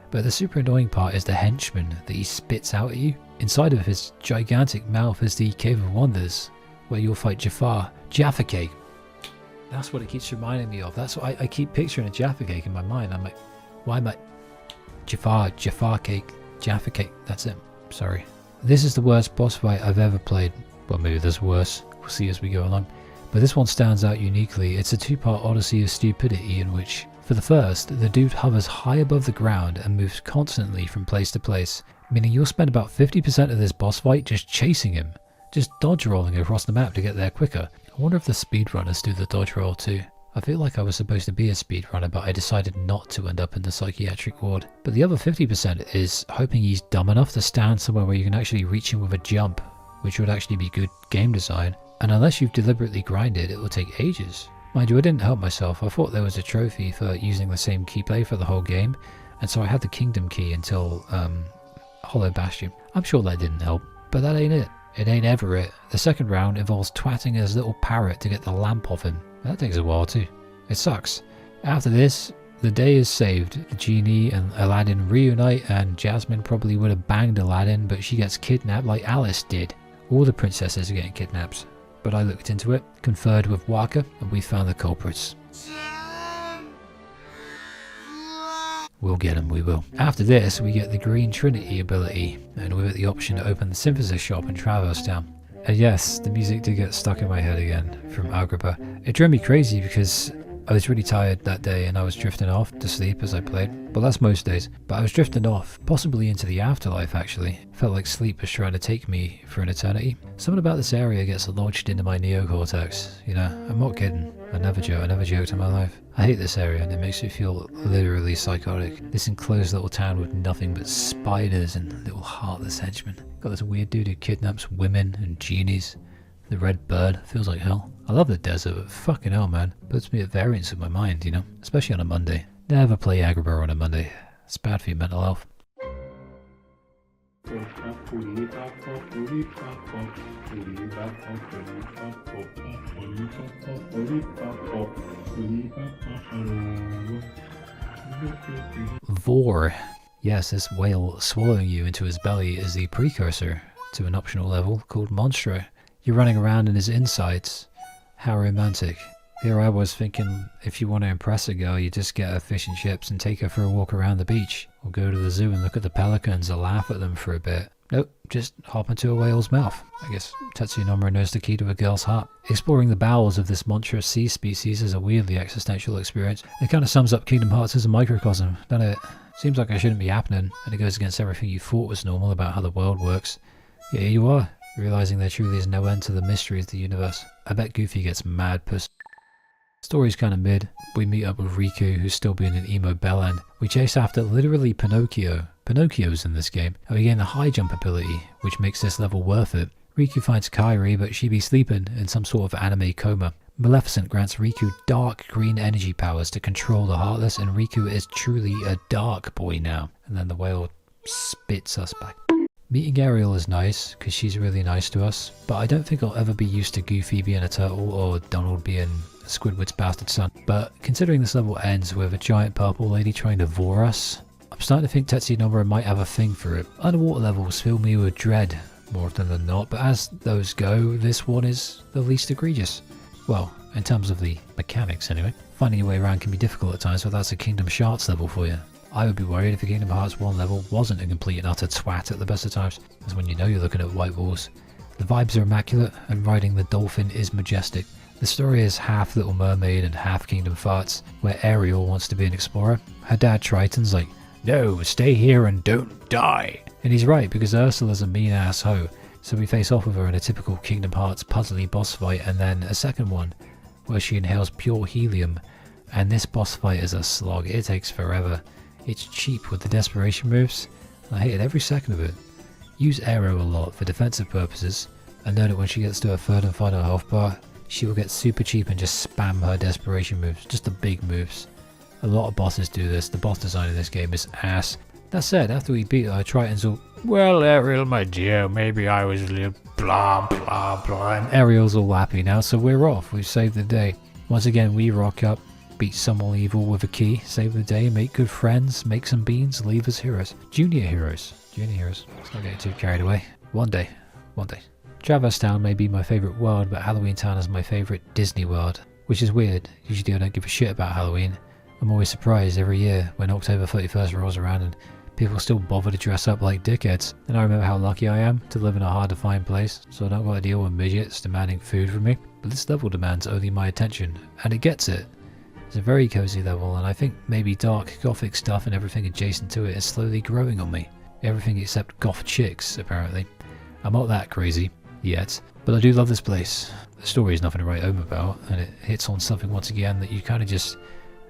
But the super annoying part is the henchman that he spits out at you. Inside of his gigantic mouth is the Cave of Wonders, where you'll fight Jafar. Jaffa Cake. That's what it keeps reminding me of. That's what I keep picturing a Jaffa Cake in my mind. I'm like, why am I... Jafar Cake, Jaffa Cake. That's it. Sorry. This is the worst boss fight I've ever played. Well, maybe there's worse. We'll see as we go along. But this one stands out uniquely. It's a 2-part odyssey of stupidity in which, for the first, the dude hovers high above the ground and moves constantly from place to place, meaning you'll spend about 50% of this boss fight just chasing him. Just dodge rolling across the map to get there quicker. I wonder if the speedrunners do the dodge roll too. I feel like I was supposed to be a speedrunner, but I decided not to end up in the psychiatric ward. But the other 50% is hoping he's dumb enough to stand somewhere where you can actually reach him with a jump, which would actually be good game design. And unless you've deliberately grinded, it will take ages. Mind you, I didn't help myself. I thought there was a trophy for using the same keyblade for the whole game, and so I had the kingdom key until Hollow Bastion. I'm sure that didn't help, but that ain't it. It ain't ever it. The second round involves twatting his little parrot to get the lamp off him. That takes a while too. It sucks. After this, the day is saved. The genie and Aladdin reunite, and Jasmine probably would have banged Aladdin, but she gets kidnapped like Alice did. All the princesses are getting kidnapped. But I looked into it, conferred with Waka, and we found the culprits. We'll get them, we will. After this, we get the Green Trinity ability, and with it the option to open the synthesis shop in Traverse Town. And yes, the music did get stuck in my head again from Agrabah. It drove me crazy because I was really tired that day and I was drifting off to sleep as I played. Well, that's most days, but I was drifting off, possibly into the afterlife actually. Felt like sleep was trying to take me for an eternity. Something about this area gets lodged into my neocortex, you know, I'm not kidding. I never joked in my life. I hate this area and it makes me feel literally psychotic. This enclosed little town with nothing but spiders and little heartless henchmen. Got this weird dude who kidnaps women and genies. The red bird feels like hell. I love the desert, but fucking hell, man. Puts me at variance with my mind, you know? Especially on a Monday. Never play Agrabah on a Monday. It's bad for your mental health. Vore. Yes, this whale swallowing you into his belly is the precursor to an optional level called Monstro. You're running around in his insides. How romantic. Here I was thinking, if you want to impress a girl, you just get her fish and chips and take her for a walk around the beach. Or go to the zoo and look at the pelicans or laugh at them for a bit. Nope, just hop into a whale's mouth. I guess Tetsuya Nomura knows the key to a girl's heart. Exploring the bowels of this monstrous sea species is a weirdly existential experience. It kind of sums up Kingdom Hearts as a microcosm, doesn't it? Seems like it shouldn't be happening, and it goes against everything you thought was normal about how the world works. Yeah, here you are, realizing there truly is no end to the mystery of the universe. I bet Goofy gets mad puss. Story's kinda mid. We meet up with Riku, who's still being an emo bellend. We chase after literally Pinocchio. Pinocchio's in this game, and we gain the high jump ability, which makes this level worth it. Riku finds Kairi, but she be sleeping in some sort of anime coma. Maleficent grants Riku dark green energy powers to control the Heartless, and Riku is truly a dark boy now. And then the whale spits us back. Meeting Ariel is nice, because she's really nice to us, but I don't think I'll ever be used to Goofy being a turtle or Donald being Squidward's bastard son. But considering this level ends with a giant purple lady trying to Vore us, I'm starting to think Tetsuya Nomura might have a thing for it. Underwater levels fill me with dread more often than not, but as those go, this one is the least egregious. Well, in terms of the mechanics anyway. Finding your way around can be difficult at times, but that's a Kingdom Hearts level for you. I would be worried if a Kingdom Hearts 1 level wasn't a complete and utter twat at the best of times. That's when you know you're looking at white walls. The vibes are immaculate, and riding the dolphin is majestic. The story is half Little Mermaid and half Kingdom Hearts, where Ariel wants to be an explorer. Her dad Triton's like, "No, stay here and don't die." And he's right, because Ursula's a mean ass hoe. So we face off with her in a typical Kingdom Hearts puzzly boss fight, and then a second one, where she inhales pure helium. And this boss fight is a slog, it takes forever. It's cheap with the desperation moves. I hated every second of it. Use Aero a lot for defensive purposes, and know that when she gets to her third and final health bar, she will get super cheap and just spam her desperation moves, just the big moves. A lot of bosses do this, the boss design in this game is ass. That said, after we beat her, Triton's all, "Well, Ariel, my dear, maybe I was a little blah blah blah," and Ariel's all happy now, so we're off, we've saved the day. Once again, we rock up, beat someone evil with a key, save the day, make good friends, make some beans, leave as heroes. Junior heroes. Let's not get too carried away. One day. Traverse Town may be my favourite world, but Halloween Town is my favourite Disney world. Which is weird, usually I don't give a shit about Halloween. I'm always surprised every year when October 31st rolls around and people still bother to dress up like dickheads. And I remember how lucky I am to live in a hard to find place, so I don't got to deal with midgets demanding food from me. But this level demands only my attention, and it gets it. It's a very cozy level, and I think maybe dark gothic stuff and everything adjacent to it is slowly growing on me. Everything except goth chicks, apparently. I'm not that crazy, yet, but I do love this place. The story is nothing to write home about, and it hits on something once again that you kind of just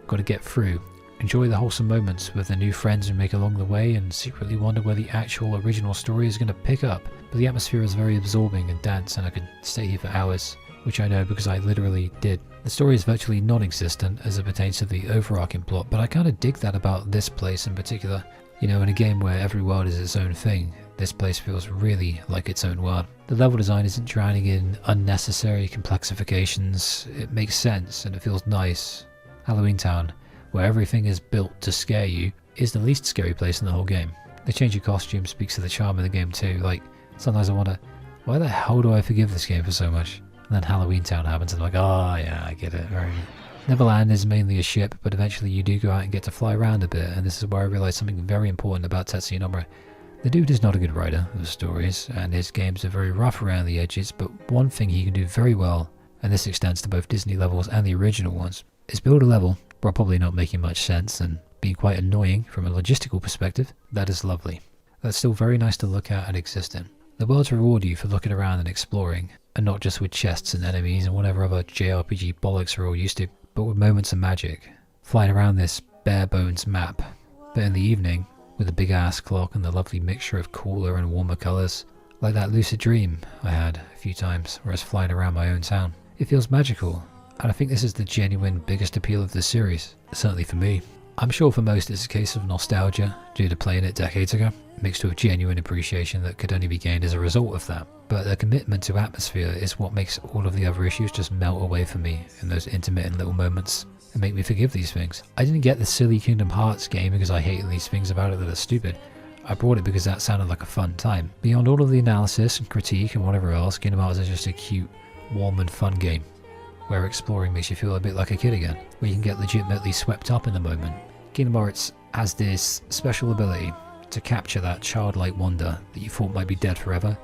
got to get through. Enjoy the wholesome moments with the new friends you make along the way, and secretly wonder where the actual original story is going to pick up. But the atmosphere is very absorbing and dense, and I could stay here for hours, which I know because I literally did. The story is virtually non-existent as it pertains to the overarching plot, but I kind of dig that about this place in particular. You know, in a game where every world is its own thing, this place feels really like its own world. The level design isn't drowning in unnecessary complexifications, it makes sense and it feels nice. Halloween Town, where everything is built to scare you, is the least scary place in the whole game. The change of costume speaks to the charm of the game too. Like, sometimes I wonder, why the hell do I forgive this game for so much? And then Halloween Town happens and I'm like, oh yeah, I get it. Right. Neverland is mainly a ship, but eventually you do go out and get to fly around a bit, and this is where I realised something very important about Tetsuya Nomura. The dude is not a good writer of stories, and his games are very rough around the edges, but one thing he can do very well, and this extends to both Disney levels and the original ones, is build a level while probably not making much sense and being quite annoying from a logistical perspective. That is lovely. That's still very nice to look at and exist in. The worlds reward you for looking around and exploring, and not just with chests and enemies and whatever other JRPG bollocks we're all used to, but with moments of magic, flying around this bare bones map. But in the evening, with a big ass clock and the lovely mixture of cooler and warmer colours, like that lucid dream I had a few times where I was flying around my own town. It feels magical, and I think this is the genuine biggest appeal of the series, certainly for me. I'm sure for most it's a case of nostalgia due to playing it decades ago, mixed with genuine appreciation that could only be gained as a result of that. But the commitment to atmosphere is what makes all of the other issues just melt away for me in those intermittent little moments and make me forgive these things. I didn't get the silly Kingdom Hearts game because I hate these things about it that are stupid. I brought it because that sounded like a fun time. Beyond all of the analysis and critique and whatever else, Kingdom Hearts is just a cute, warm and fun game, where exploring makes you feel a bit like a kid again, where you can get legitimately swept up in the moment. Kingdom Hearts has this special ability to capture that childlike wonder that you thought might be dead forever,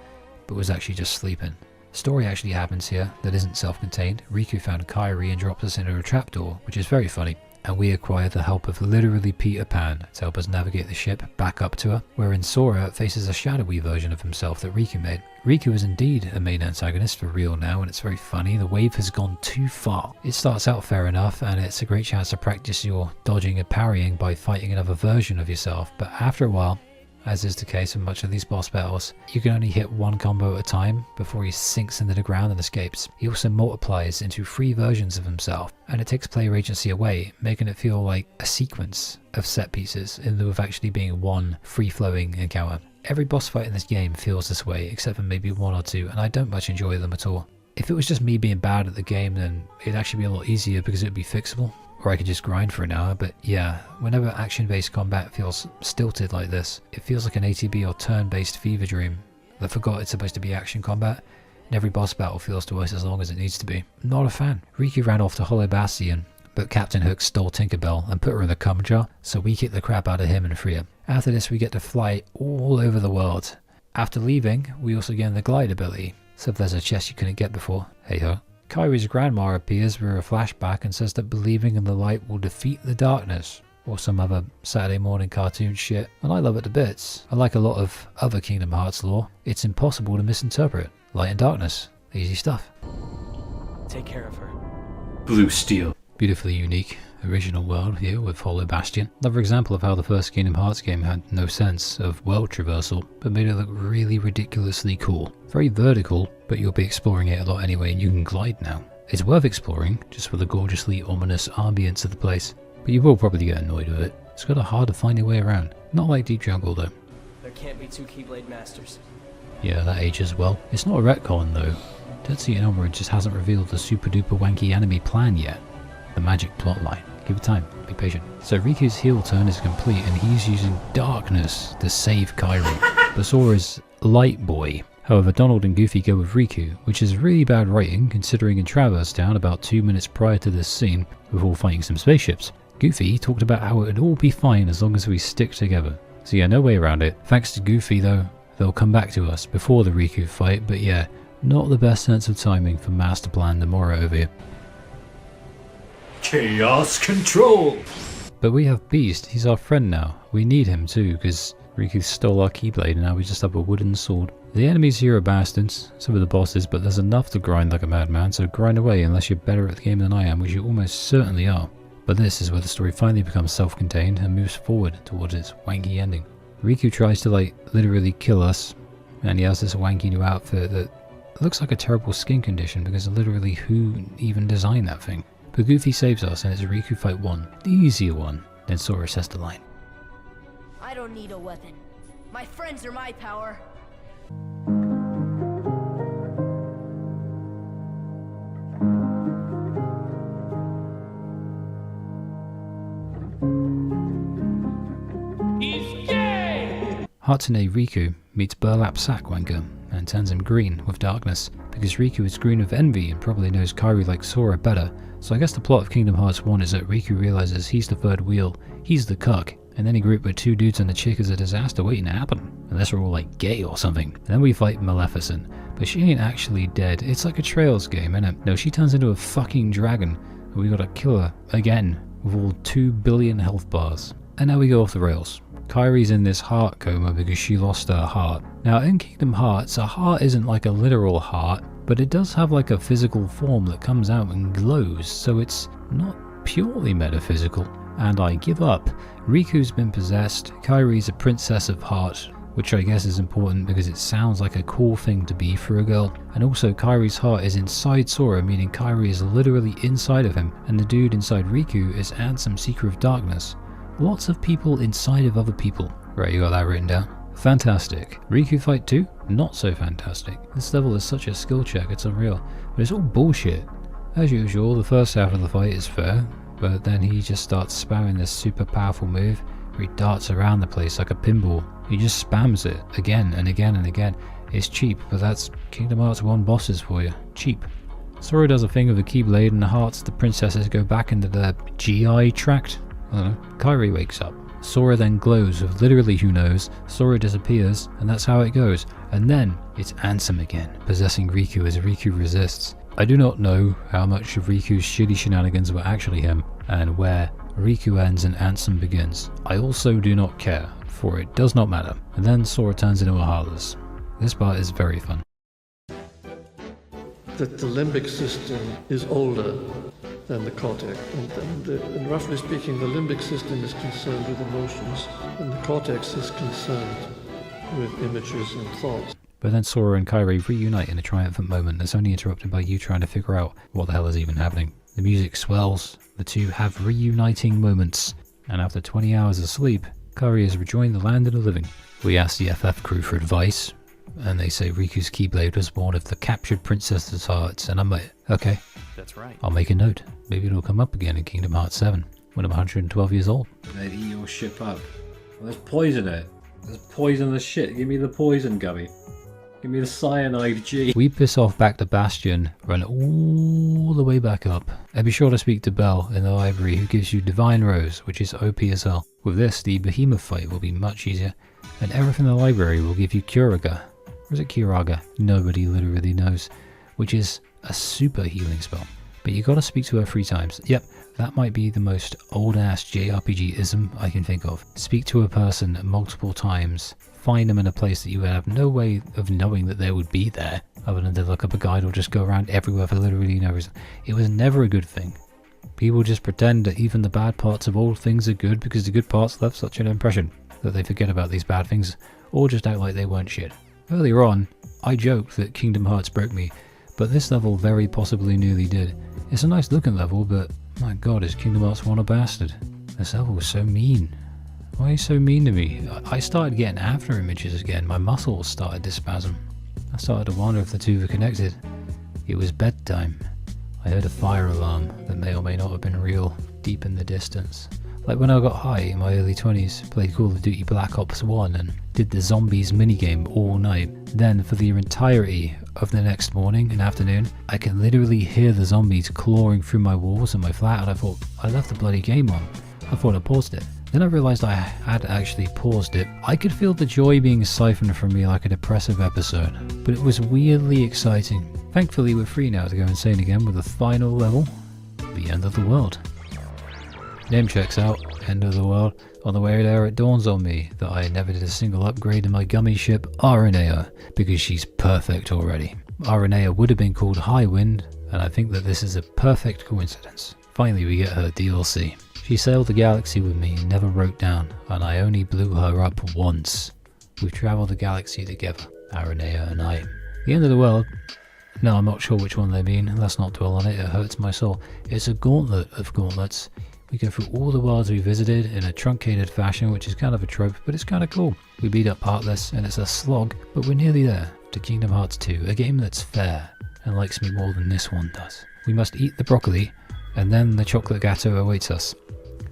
but was actually just sleeping. Story actually happens here that isn't self-contained. Riku found Kairi and dropped us into a trapdoor, which is very funny, and we acquire the help of literally Peter Pan to help us navigate the ship back up to her, wherein Sora faces a shadowy version of himself that Riku made. Riku is indeed a main antagonist for real now, and it's very funny. The wave has gone too far. It starts out fair enough, and it's a great chance to practice your dodging and parrying by fighting another version of yourself, but after a while, as is the case in much of these boss battles, you can only hit one combo at a time before he sinks into the ground and escapes. He also multiplies into 3 versions of himself, and it takes player agency away, making it feel like a sequence of set pieces in lieu of actually being one free-flowing encounter. Every boss fight in this game feels this way, except for maybe 1 or 2, and I don't much enjoy them at all. If it was just me being bad at the game, then it'd actually be a lot easier because it'd be fixable, or I could just grind for an hour. But yeah, whenever action-based combat feels stilted like this, it feels like an ATB or turn-based fever dream that forgot it's supposed to be action combat, and every boss battle feels twice as long as it needs to be. Not a fan. Riku ran off to Hollow Bastion, but Captain Hook stole Tinkerbell and put her in the cum jar, so we kick the crap out of him and free him. After this we get to fly all over the world. After leaving, we also gain the glide ability, so if there's a chest you couldn't get before, hey ho. Kairi's grandma appears through a flashback and says that believing in the light will defeat the darkness, or some other Saturday morning cartoon shit, and I love it to bits. Unlike a lot of other Kingdom Hearts lore, it's impossible to misinterpret. Light and darkness, easy stuff. Take care of her. Blue steel. Beautifully unique, original world here with Hollow Bastion. Another example of how the first Kingdom Hearts game had no sense of world traversal, but made it look really ridiculously cool. Very vertical, but you'll be exploring it a lot anyway, and you can glide now. It's worth exploring, just for the gorgeously ominous ambience of the place, but you will probably get annoyed with it. It's got a hard to find your way around. Not like Deep Jungle though. There can't be 2 Keyblade Masters. Yeah, that ages well. It's not a retcon though. Tetsuya Nomura just hasn't revealed the super duper wanky anime plan yet. The magic plotline. Give it time, be patient. So Riku's heel turn is complete and he's using darkness to save Kairi. But Sora's light boy. However, Donald and Goofy go with Riku, which is really bad writing considering in Traverse Town about 2 minutes prior to this scene, we're all fighting some spaceships. Goofy talked about how it would all be fine as long as we stick together. So yeah, no way around it. Thanks to Goofy though, they'll come back to us before the Riku fight, but yeah, not the best sense of timing for Master Plan Nomura over here. Chaos control! But we have Beast, he's our friend now. We need him too, because Riku stole our Keyblade and now we just have a wooden sword. The enemies here are bastards, some of the bosses, but there's enough to grind like a madman, so grind away unless you're better at the game than I am, which you almost certainly are. But this is where the story finally becomes self-contained and moves forward towards its wanky ending. Riku tries to literally kill us, and he has this wanky new outfit that looks like a terrible skin condition because literally who even designed that thing? But Goofy saves us and it's a Riku fight 1, the easier one. Then Sora says the line. I don't need a weapon. My friends are my power. He's gay! Hatsune Riku meets Burlap Sack Wanker and turns him green with darkness because Riku is green with envy and probably knows Kairi like Sora better. So I guess the plot of Kingdom Hearts 1 is that Riku realizes he's the third wheel, he's the cuck, and then he grouped with 2 dudes and a chick is a disaster waiting to happen. Unless we're all like gay or something. And then we fight Maleficent, but she ain't actually dead. It's like a Trails game, innit? No, she turns into a fucking dragon We got a killer again with all 2 billion health bars. And now we go off the rails. Kairi's in this heart coma because she lost her heart. Now in Kingdom Hearts, a heart isn't like a literal heart, but it does have like a physical form that comes out and glows, so it's not purely metaphysical. And I give up. Riku's been possessed, Kairi's a princess of heart, which I guess is important because it sounds like a cool thing to be for a girl. And also Kairi's heart is inside Sora, meaning Kairi is literally inside of him, and the dude inside Riku is Ansem, Seeker of Darkness. Lots of people inside of other people. Right, you got that written down. Fantastic. Riku fight 2? Not so fantastic. This level is such a skill check, it's unreal. But it's all bullshit. As usual, the first half of the fight is fair, but then he just starts spamming this super powerful move where he darts around the place like a pinball. He just spams it again and again and again. It's cheap, but that's Kingdom Hearts 1 bosses for you. Cheap. Sora does a thing with a Keyblade and the hearts of the princesses go back into their GI tract. I don't know. Kairi wakes up. Sora then glows with literally who knows. Sora disappears, and that's how it goes. And then it's Ansem again, possessing Riku as Riku resists. I do not know how much of Riku's shitty shenanigans were actually him, and where Riku ends and Ansem begins. I also do not care, for it does not matter. And then Sora turns into a Heartless. This part is very fun. That the limbic system is older than the cortex, and roughly speaking, the limbic system is concerned with emotions, and the cortex is concerned with images and thoughts. But then Sora and Kairi reunite in a triumphant moment that's only interrupted by you trying to figure out what the hell is even happening. The music swells, the two have reuniting moments, and after 20 hours of sleep, Kairi has rejoined the land of the living. We ask the FF crew for advice, and they say Riku's Keyblade was born of the captured princess's hearts, and I'm like, okay. That's right. I'll make a note. Maybe it'll come up again in Kingdom Hearts 7, when I'm 112 years old. They'd eat your ship up. Well, let's poison it. Let's poison the shit. Give me the poison gummy. Give me the cyanide G. We piss off back to Bastion, run all the way back up, and be sure to speak to Belle in the library, who gives you Divine Rose, which is OP as hell. With this, the Behemoth fight will be much easier, and everything in the library will give you Curaga. Or is it Curaga? Nobody literally knows. Which is a super healing spell. But you gotta speak to her 3 times. Yep, that might be the most old-ass JRPG-ism I can think of. Speak to a person multiple times. Find them in a place that you would have no way of knowing that they would be there, other than to look up a guide or just go around everywhere for literally no reason. It was never a good thing. People just pretend that even the bad parts of old things are good because the good parts left such an impression that they forget about these bad things, or just act like they weren't shit. Earlier on, I joked that Kingdom Hearts broke me, but this level very possibly nearly did. It's a nice looking level, but my god, is Kingdom Hearts 1 a bastard? This level was so mean. Why are you so mean to me? I started getting after images again, my muscles started to spasm. I started to wonder if the two were connected. It was bedtime. I heard a fire alarm that may or may not have been real, deep in the distance. Like when I got high in my early 20s, played Call of Duty Black Ops 1 and did the zombies minigame all night. Then for the entirety of the next morning and afternoon, I can literally hear the zombies clawing through my walls in my flat, and I thought, I left the bloody game on. I thought I paused it. Then I realised I had actually paused it. I could feel the joy being siphoned from me like a depressive episode, but it was weirdly exciting. Thankfully we're free now to go insane again with the final level, the end of the world. Name checks out, end of the world. On the way there it dawns on me that I never did a single upgrade in my gummy ship Aranea, because she's perfect already. Aranea would have been called Highwind, and I think that this is a perfect coincidence. Finally we get her DLC. She sailed the galaxy with me and never broke down, and I only blew her up once. We've travelled the galaxy together, Aranea and I. The end of the world? No, I'm not sure which one they mean. Let's not dwell on it, it hurts my soul. It's a gauntlet of gauntlets. We go through all the worlds we visited in a truncated fashion, which is kind of a trope, but it's kind of cool. We beat up Heartless, and it's a slog, but we're nearly there, to Kingdom Hearts 2, a game that's fair, and likes me more than this one does. We must eat the broccoli, and then the chocolate gatto awaits us.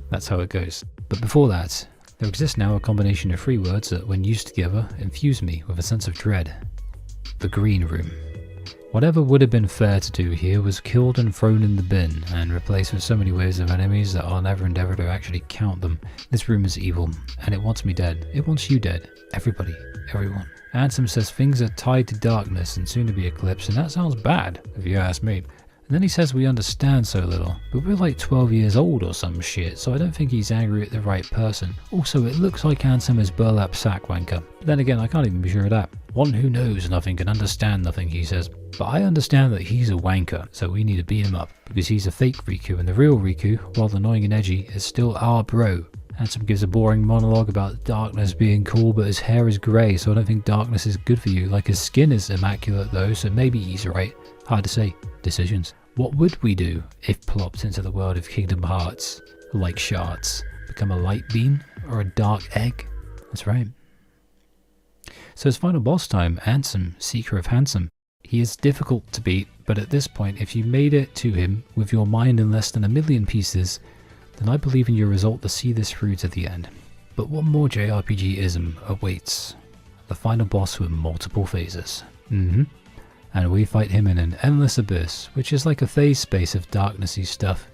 That's how it goes. But before that, there exists now a combination of 3 words that, when used together, infuse me with a sense of dread. The Green Room. Whatever would have been fair to do here was killed and thrown in the bin, and replaced with so many waves of enemies that I'll never endeavour to actually count them. This room is evil, and it wants me dead. It wants you dead. Everybody. Everyone. Ansem says things are tied to darkness and soon to be eclipsed, and that sounds bad, if you ask me. And then he says we understand so little, but we're like 12 years old or some shit, so I don't think he's angry at the right person. Also, it looks like Ansem is burlap sack wanker. But then again, I can't even be sure of that. One who knows nothing can understand nothing, he says. But I understand that he's a wanker, so we need to beat him up, because he's a fake Riku, and the real Riku, while annoying and edgy, is still our bro. Ansem gives a boring monologue about darkness being cool, but his hair is grey, so I don't think darkness is good for you. Like, his skin is immaculate though, so maybe he's right. Hard to say. Decisions. What would we do if plopped into the world of Kingdom Hearts? Like shards. Become a light beam? Or a dark egg? That's right. So it's final boss time, Ansem, Seeker of Handsome. He is difficult to beat, but at this point, if you made it to him with your mind in less than 1,000,000 pieces, then I believe in your resolve to see this through to the end. But one more JRPG-ism awaits. The final boss with multiple phases. And we fight him in an endless abyss, which is like a phase space of darknessy stuff,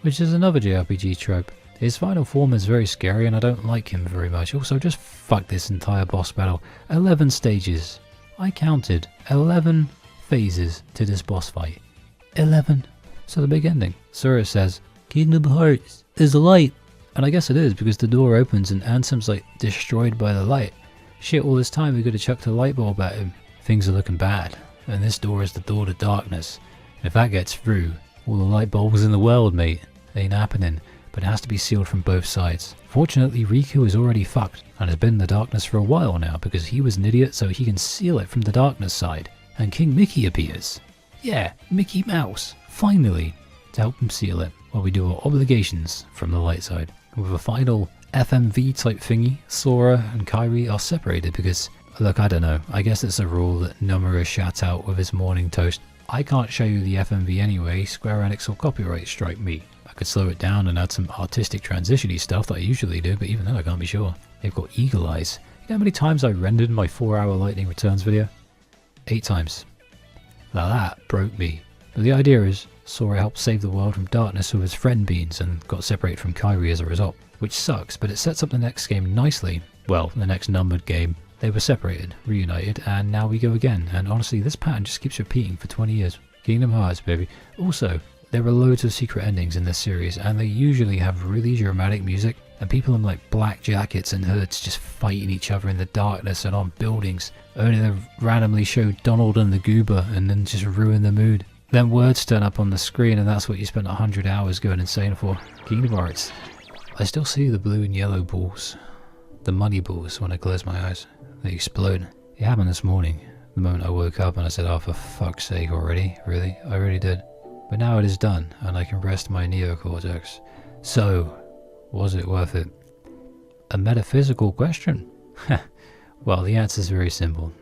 which is another JRPG trope. His final form is very scary and I don't like him very much. Also, just fuck this entire boss battle. 11 stages. I counted 11 phases to this boss fight. 11. So the big ending. Sora says, Kingdom Hearts is a light. And I guess it is, because the door opens and Ansem's like destroyed by the light. Shit, all this time we could have chucked a light bulb at him. Things are looking bad. And this door is the door to darkness. And if that gets through, all the light bulbs in the world, mate, ain't happening. But it has to be sealed from both sides. Fortunately, Riku is already fucked and has been in the darkness for a while now because he was an idiot, so he can seal it from the darkness side. And King Mickey appears. Yeah, Mickey Mouse, finally, to help him seal it while we do our obligations from the light side. With a final FMV type thingy, Sora and Kairi are separated because, look, I don't know, I guess it's a rule that Nomura shat out with his morning toast. I can't show you the FMV anyway, Square Enix will copyright strike me. I could slow it down and add some artistic transition-y stuff that I usually do, but even then I can't be sure. They've got eagle eyes. You know how many times I rendered my 4-hour Lightning Returns video? 8 times. Now that broke me. But the idea is, Sora helped save the world from darkness with his friend Beans and got separated from Kairi as a result. Which sucks, but it sets up the next game nicely. Well, the next numbered game. They were separated, reunited, and now we go again. And honestly, this pattern just keeps repeating for 20 years. Kingdom Hearts, baby. Also, there are loads of secret endings in this series, and they usually have really dramatic music, and people in like black jackets and hoods just fighting each other in the darkness and on buildings, only to randomly show Donald and the Goober and then just ruin the mood. Then words turn up on the screen and that's what you spent 100 hours going insane for. Kingdom Hearts. I still see the blue and yellow balls. The money balls when I close my eyes. They explode. It happened this morning. The moment I woke up and I said, oh for fuck's sake already? Really? I really did. But now it is done, and I can rest my neocortex. So, was it worth it? A metaphysical question? Well, the answer is very simple.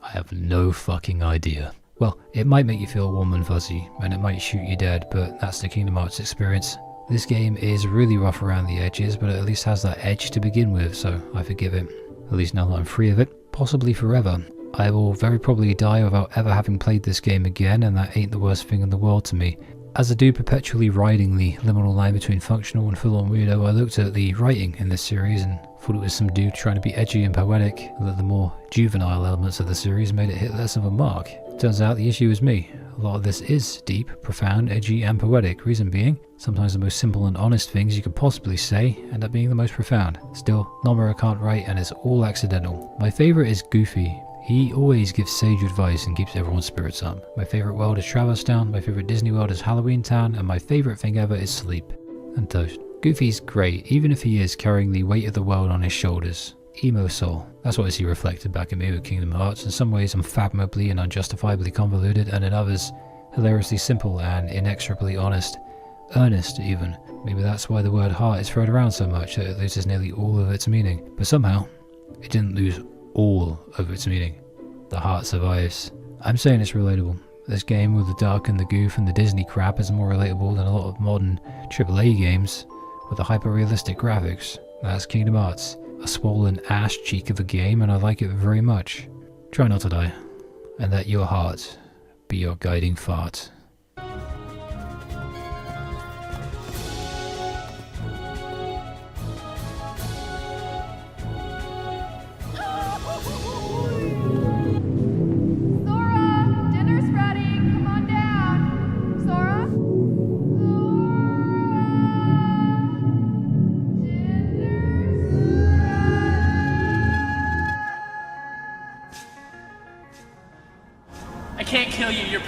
I have no fucking idea. Well, it might make you feel warm and fuzzy, and it might shoot you dead, but that's the Kingdom Hearts experience. This game is really rough around the edges, but it at least has that edge to begin with, so I forgive it. At least now that I'm free of it, possibly forever. I will very probably die without ever having played this game again, and that ain't the worst thing in the world to me. As a dude perpetually riding the liminal line between functional and full-on weirdo, I looked at the writing in this series and thought it was some dude trying to be edgy and poetic, and that the more juvenile elements of the series made it hit less of a mark. Turns out the issue is me. A lot of this is deep, profound, edgy and poetic, reason being, sometimes the most simple and honest things you could possibly say end up being the most profound. Still, Nomura can't write and it's all accidental. My favourite is Goofy. He always gives sage advice and keeps everyone's spirits up. My favourite world is Traverse Town, my favourite Disney world is Halloween Town, and my favourite thing ever is sleep. And toast. Goofy's great, even if he is carrying the weight of the world on his shoulders. Emo soul. That's what I see reflected back at me with Kingdom Hearts, in some ways unfathomably and unjustifiably convoluted, and in others, hilariously simple and inexorably honest. Earnest, even. Maybe that's why the word heart is thrown around so much that it loses nearly all of its meaning. But somehow, it didn't lose all of its meaning. The heart survives. I'm saying it's relatable. This game with the dark and the goof and the Disney crap is more relatable than a lot of modern AAA games with the hyper-realistic graphics. That's Kingdom Hearts. A swollen ass cheek of a game, and I like it very much. Try not to die, and let your heart be your guiding fart. Sora, dinner's ready. Come on down.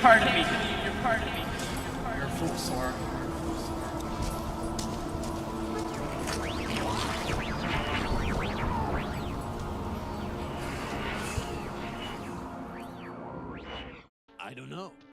part of me. You're part of me. You're a fool, Sora.